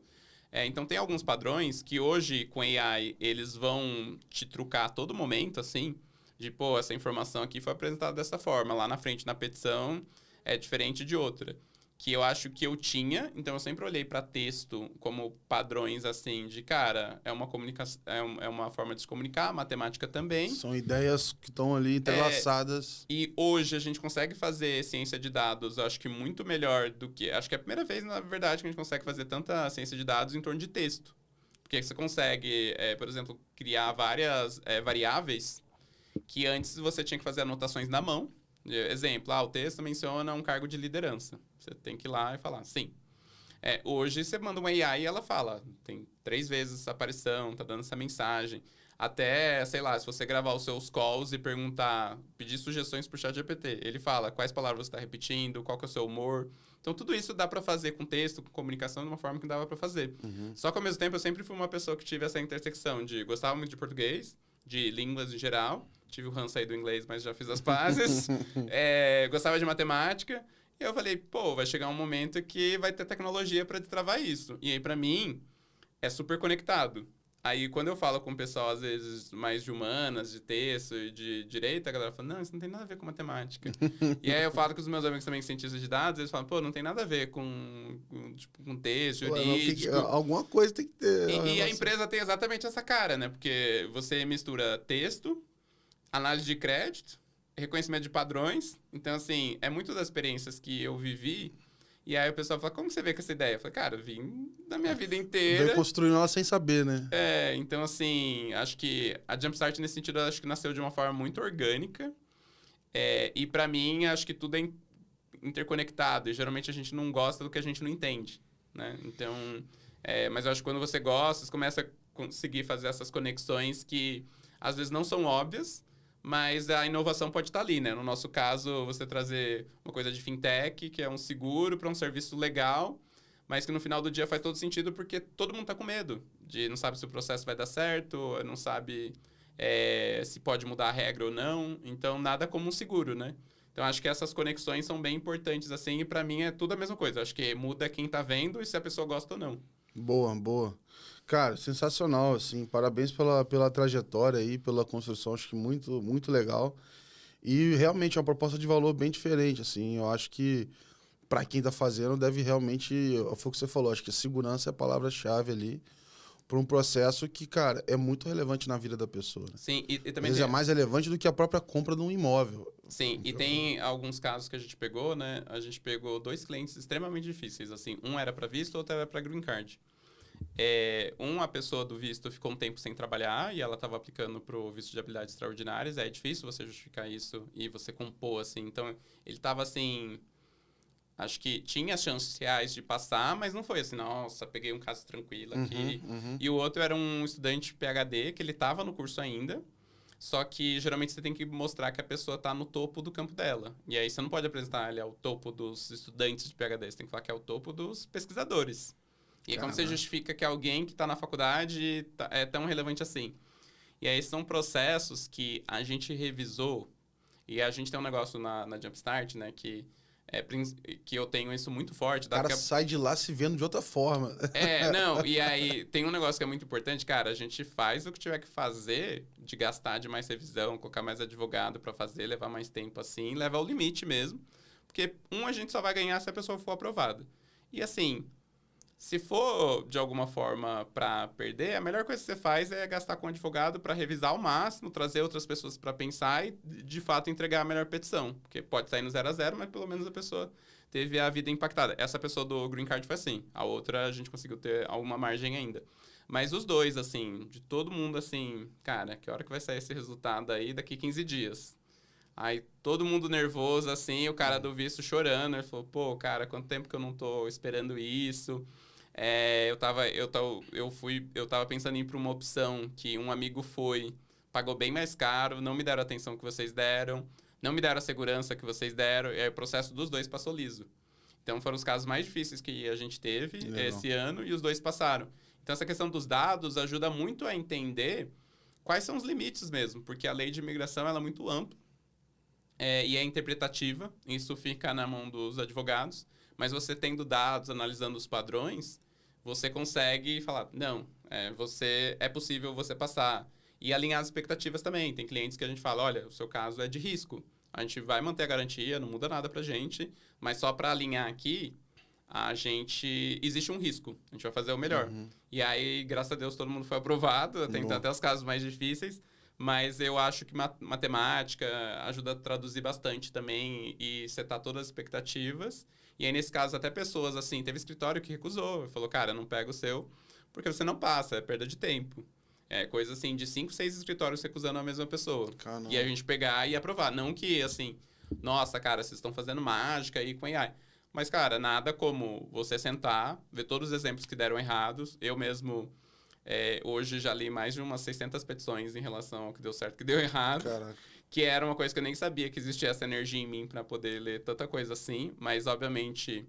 Então, tem alguns padrões que hoje, com AI, eles vão te trucar a todo momento, assim, de, essa informação aqui foi apresentada dessa forma. Lá na frente, na petição, é diferente de outra. Que eu acho que eu tinha, então eu sempre olhei para texto como padrões, assim, de, cara, é uma comunicação, é uma forma de se comunicar, matemática também. São ideias que estão ali entrelaçadas. E hoje a gente consegue fazer ciência de dados, eu acho que muito melhor do que... Acho que é a primeira vez, na verdade, que a gente consegue fazer tanta ciência de dados em torno de texto. Porque você consegue, por exemplo, criar várias variáveis que antes você tinha que fazer anotações na mão. Exemplo, o texto menciona um cargo de liderança. Você tem que ir lá e falar, sim. Hoje você manda uma AI e ela fala, tem 3 vezes essa aparição, tá dando essa mensagem. Até, sei lá, se você gravar os seus calls e pedir sugestões pro ChatGPT, ele fala quais palavras você está repetindo, qual que é o seu humor. Então, tudo isso dá para fazer com texto, com comunicação, de uma forma que dava para fazer. Só que, ao mesmo tempo, eu sempre fui uma pessoa que tive essa intersecção de gostava muito de português, de línguas em geral. Tive o ranço aí do inglês, mas já fiz as pazes. Gostava de matemática. E eu falei, vai chegar um momento que vai ter tecnologia para destravar isso. E aí, para mim, é super conectado. Aí, quando eu falo com o pessoal, às vezes, mais de humanas, de texto e de direito, a galera fala, não, isso não tem nada a ver com matemática. E aí, eu falo com os meus amigos também, cientistas de dados, eles falam, não tem nada a ver com texto jurídico. Alguma coisa tem que ter. E a empresa tem exatamente essa cara, né? Porque você mistura texto, análise de crédito, reconhecimento de padrões. Então, assim, é muito das experiências que eu vivi E aí o pessoal fala, como você veio com essa ideia? Eu falei, cara, eu vim da minha vida inteira. Veio construindo ela sem saber, né? Então assim, acho que a Jumpstart nesse sentido, acho que nasceu de uma forma muito orgânica. E pra mim, acho que tudo é interconectado. E geralmente a gente não gosta do que a gente não entende, né? Então, mas eu acho que quando você gosta, você começa a conseguir fazer essas conexões que às vezes não são óbvias, mas a inovação pode estar ali, né? No nosso caso, você trazer uma coisa de fintech, que é um seguro para um serviço legal, mas que no final do dia faz todo sentido porque todo mundo está com medo. Não sabe se o processo vai dar certo, não sabe se pode mudar a regra ou não. Então, nada como um seguro, né? Então, acho que essas conexões são bem importantes, assim, e para mim é tudo a mesma coisa. Acho que muda quem está vendo e se a pessoa gosta ou não. Boa, boa. Cara, sensacional, assim, parabéns pela trajetória aí, pela construção, acho que muito, muito legal. E realmente é uma proposta de valor bem diferente, assim, eu acho que para quem tá fazendo deve realmente, foi o que você falou, acho que segurança é a palavra-chave ali para um processo que, cara, é muito relevante na vida da pessoa. Né? Sim, e Às também vezes é mais relevante do que a própria compra de um imóvel. Sim, e tem alguns casos que a gente pegou, né? A gente pegou 2 clientes extremamente difíceis, assim. Um era para visto, outro era para green card. A pessoa do visto ficou um tempo sem trabalhar e ela estava aplicando para o visto de habilidades extraordinárias. É difícil você justificar isso e você compor, assim. Então, ele estava, assim... Acho que tinha chances reais de passar, mas não foi assim, nossa, peguei um caso tranquilo aqui. E o outro era um estudante PhD, que ele estava no curso ainda, só que geralmente você tem que mostrar que a pessoa está no topo do campo dela. E aí você não pode apresentar ele ao topo dos estudantes de PhD, você tem que falar que é o topo dos pesquisadores. E aí como você justifica que alguém que está na faculdade é tão relevante assim? E aí são processos que a gente revisou, e a gente tem um negócio na Jumpstart, né, que eu tenho isso muito forte. O cara sai de lá se vendo de outra forma. Não, e aí tem um negócio que é muito importante, cara, a gente faz o que tiver que fazer, de gastar de mais revisão, colocar mais advogado pra fazer, levar mais tempo assim, leva ao limite mesmo, porque a gente só vai ganhar se a pessoa for aprovada. E assim, se for de alguma forma para perder, a melhor coisa que você faz é gastar com advogado para revisar ao máximo, trazer outras pessoas para pensar e, de fato, entregar a melhor petição. Porque pode sair no 0-0, mas pelo menos a pessoa teve a vida impactada. Essa pessoa do Green Card foi assim. A outra a gente conseguiu ter alguma margem ainda. Mas os dois, assim, de todo mundo, assim, cara, que hora que vai sair esse resultado aí? Daqui 15 dias. Aí todo mundo nervoso, assim, o cara do visto chorando. Ele falou, pô, cara, quanto tempo que eu não tô esperando isso? Eu tava pensando em ir para uma opção que um amigo pagou bem mais caro, não me deram a atenção que vocês deram, não me deram a segurança que vocês deram, e aí o processo dos dois passou liso. Então foram os casos mais difíceis que a gente teve esse ano e os dois passaram. Então essa questão dos dados ajuda muito a entender quais são os limites mesmo, porque a lei de imigração ela é muito ampla e é interpretativa, isso fica na mão dos advogados, mas você tendo dados, analisando os padrões, você consegue falar, não, é possível você passar. E alinhar as expectativas também. Tem clientes que a gente fala, olha, o seu caso é de risco. A gente vai manter a garantia, não muda nada pra gente, mas só para alinhar aqui, existe um risco. A gente vai fazer o melhor. E aí, graças a Deus, todo mundo foi aprovado. Tem até os casos mais difíceis. Mas eu acho que matemática ajuda a traduzir bastante também e setar todas as expectativas. E aí, nesse caso, até pessoas, assim, teve escritório que recusou. Falou, cara, não pega o seu, porque você não passa, é perda de tempo. Coisa assim, de 5, 6 escritórios recusando a mesma pessoa. Caramba. E a gente pegar e aprovar. Não que, assim, nossa, cara, vocês estão fazendo mágica aí com AI. Mas, cara, nada como você sentar, ver todos os exemplos que deram errados. Eu mesmo, hoje, já li mais de umas 600 petições em relação ao que deu certo e que deu errado. Caraca. Que era uma coisa que eu nem sabia que existia essa energia em mim para poder ler tanta coisa assim. Mas, obviamente,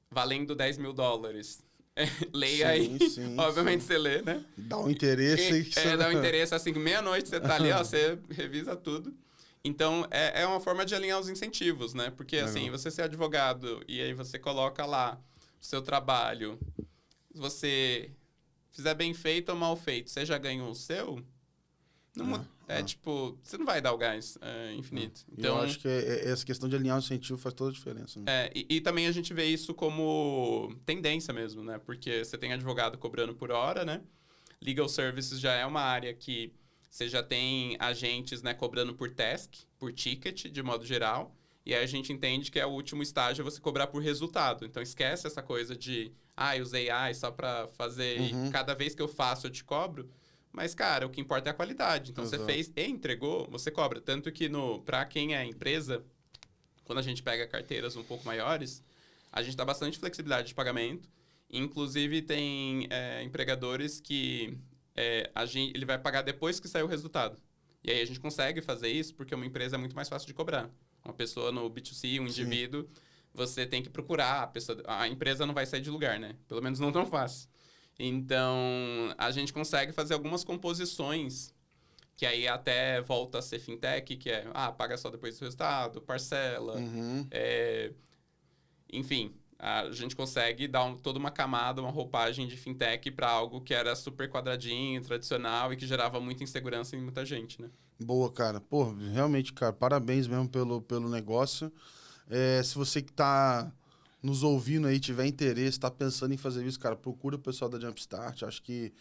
valendo $10 mil, leia aí. Obviamente você lê, né? Dá um interesse. Dá um interesse, assim, meia-noite você tá ali, ó, você revisa tudo. Então, é uma forma de alinhar os incentivos, né? Porque, assim, você ser advogado e aí você coloca lá o seu trabalho, se você fizer bem feito ou mal feito, você já ganhou o seu... tipo, você não vai dar o gás infinito. Então, eu acho que essa questão de alinhar o incentivo faz toda a diferença. Né? E também a gente vê isso como tendência mesmo, né? Porque você tem advogado cobrando por hora, né? Legal Services já é uma área que você já tem agentes, né, cobrando por task, por ticket, de modo geral. E aí a gente entende que o último estágio é você cobrar por resultado. Então esquece essa coisa de, eu usei AI só para fazer e cada vez que eu faço eu te cobro. Mas, cara, o que importa é a qualidade. Então você fez e entregou, você cobra. Tanto que para quem é empresa, quando a gente pega carteiras um pouco maiores, a gente dá bastante flexibilidade de pagamento. Inclusive, tem empregadores que ele vai pagar depois que sair o resultado. E aí a gente consegue fazer isso porque uma empresa é muito mais fácil de cobrar. Uma pessoa no B2C, um indivíduo, você tem que procurar. A empresa não vai sair de lugar, né? Pelo menos não tão fácil. Então, a gente consegue fazer algumas composições que aí até volta a ser fintech, que paga só depois do resultado, parcela. Enfim, a gente consegue dar toda uma camada, uma roupagem de fintech para algo que era super quadradinho, tradicional e que gerava muita insegurança em muita gente, né? Boa, cara. Pô, realmente, cara, parabéns mesmo pelo negócio. Se você que tá nos ouvindo aí, tiver interesse, tá pensando em fazer isso, cara, procura o pessoal da Jumpstart. Acho que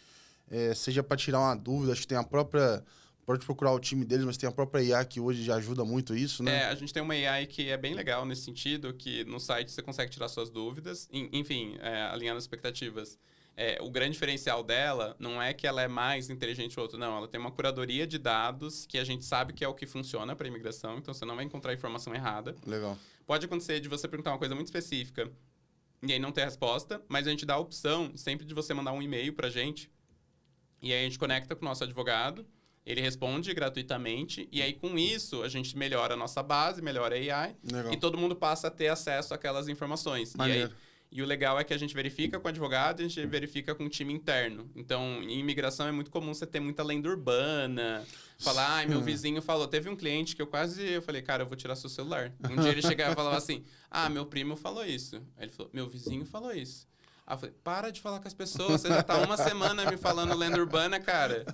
seja para tirar uma dúvida, acho que tem a própria... Pode procurar o time deles, mas tem a própria IA que hoje já ajuda muito isso, né? A gente tem uma AI que é bem legal nesse sentido, que no site você consegue tirar suas dúvidas, enfim, alinhando as expectativas. O grande diferencial dela não é que ela é mais inteligente que o outro, não. Ela tem uma curadoria de dados que a gente sabe que é o que funciona para imigração, então você não vai encontrar informação errada. Legal. Pode acontecer de você perguntar uma coisa muito específica e aí não ter resposta, mas a gente dá a opção sempre de você mandar um e-mail para a gente e aí a gente conecta com o nosso advogado, ele responde gratuitamente e aí com isso a gente melhora a nossa base, melhora a AI. Legal. E todo mundo passa a ter acesso àquelas informações. Maneiro. E o legal é que a gente verifica com o advogado e a gente verifica com o time interno. Então, em imigração é muito comum você ter muita lenda urbana. Falar, meu vizinho falou. Teve um cliente que eu falei, cara, eu vou tirar seu celular. Um dia ele chegava e falava assim, meu primo falou isso. Aí ele falou, meu vizinho falou isso. Aí eu falei, para de falar com as pessoas, você já tá uma semana me falando lenda urbana, cara.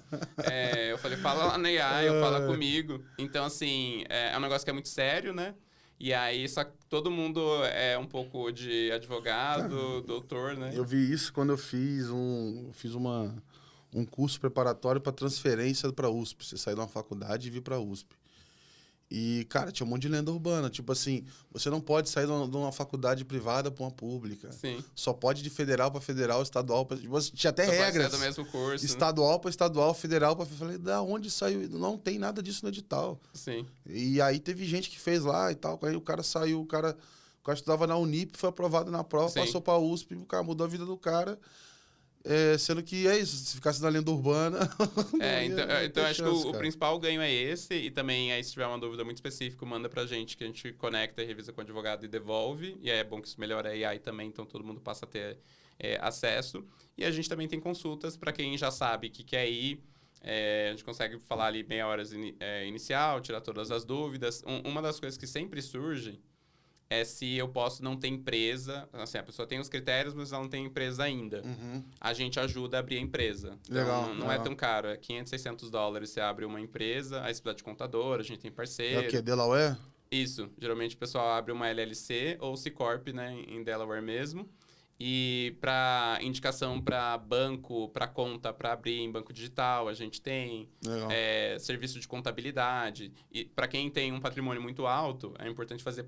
Eu falei, fala lá na AI, fala comigo. Então, assim, é um negócio que é muito sério, né? E aí, só que todo mundo é um pouco de advogado, doutor, né? Eu vi isso quando eu fiz um curso preparatório para transferência para a USP. Você sair de uma faculdade e vir para a USP. E, cara, tinha um monte de lenda urbana. Tipo assim, você não pode sair de uma faculdade privada para uma pública. Sim. Só pode de federal para federal, estadual para... Tinha até só regras. Pode ser do mesmo curso, estadual para estadual, federal para... Falei, da onde saiu? Não tem nada disso no edital. Sim. E aí teve gente que fez lá e tal. Aí o cara saiu, o cara estudava na Unip, foi aprovado na prova, Sim. Passou para a USP, o cara mudou a vida do cara. Sendo que é isso, se ficasse na lenda urbana... então acho que o principal ganho é esse, e também aí se tiver uma dúvida muito específica, manda pra gente, que a gente conecta e revisa com o advogado e devolve, e aí é bom que isso melhora a AI também, então todo mundo passa a ter acesso. E a gente também tem consultas para quem já sabe que quer ir, a gente consegue falar ali meia hora inicial, tirar todas as dúvidas. Uma das coisas que sempre surge é se eu posso não ter empresa. Assim, a pessoa tem os critérios, mas ela não tem empresa ainda. Uhum. A gente ajuda a abrir a empresa. Legal, então, não é tão caro. É $500, $600 você abre uma empresa, aí você precisa de contador, a gente tem parceiro. É o quê? Delaware? Isso. Geralmente o pessoal abre uma LLC ou C-Corp, né, em Delaware mesmo. E para indicação para banco, para conta, para abrir em banco digital, a gente tem serviço de contabilidade. E para quem tem um patrimônio muito alto, é importante fazer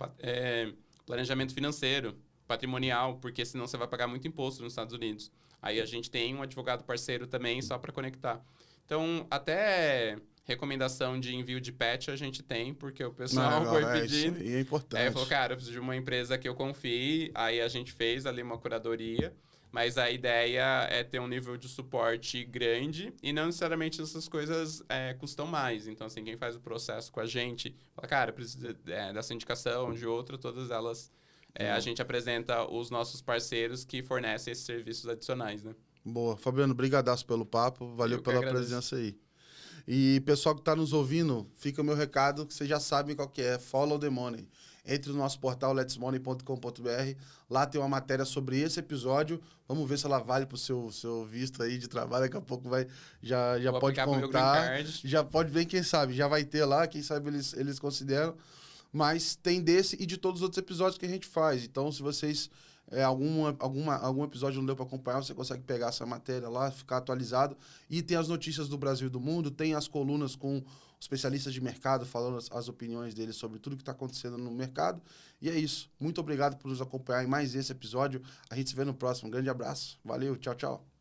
planejamento financeiro, patrimonial, porque senão você vai pagar muito imposto nos Estados Unidos. Aí a gente tem um advogado parceiro também só para conectar. Então, até recomendação de envio de patch a gente tem, porque o pessoal foi pedir. Isso aí é importante. Falou, cara, eu preciso de uma empresa que eu confie. Aí a gente fez ali uma curadoria. Mas a ideia é ter um nível de suporte grande e não necessariamente essas coisas custam mais. Então, assim, quem faz o processo com a gente fala, cara, eu preciso dessa indicação, de outra, todas elas. A gente apresenta os nossos parceiros que fornecem esses serviços adicionais, né? Boa. Fabiano, brigadaço pelo papo. Valeu pela presença aí. E pessoal que está nos ouvindo, fica o meu recado, que vocês já sabem qual que é. Follow the money. Entre no nosso portal letsmoney.com.br. Lá tem uma matéria sobre esse episódio. Vamos ver se ela vale para o seu visto aí de trabalho. Daqui a pouco já pode contar. Já pode ver, quem sabe. Já vai ter lá, quem sabe eles consideram. Mas tem desse e de todos os outros episódios que a gente faz. Então, se vocês... algum episódio não deu para acompanhar, você consegue pegar essa matéria lá, ficar atualizado. E tem as notícias do Brasil e do mundo, tem as colunas com especialistas de mercado falando as opiniões deles sobre tudo que está acontecendo no mercado. E é isso. Muito obrigado por nos acompanhar em mais esse episódio. A gente se vê no próximo. Um grande abraço. Valeu, tchau, tchau.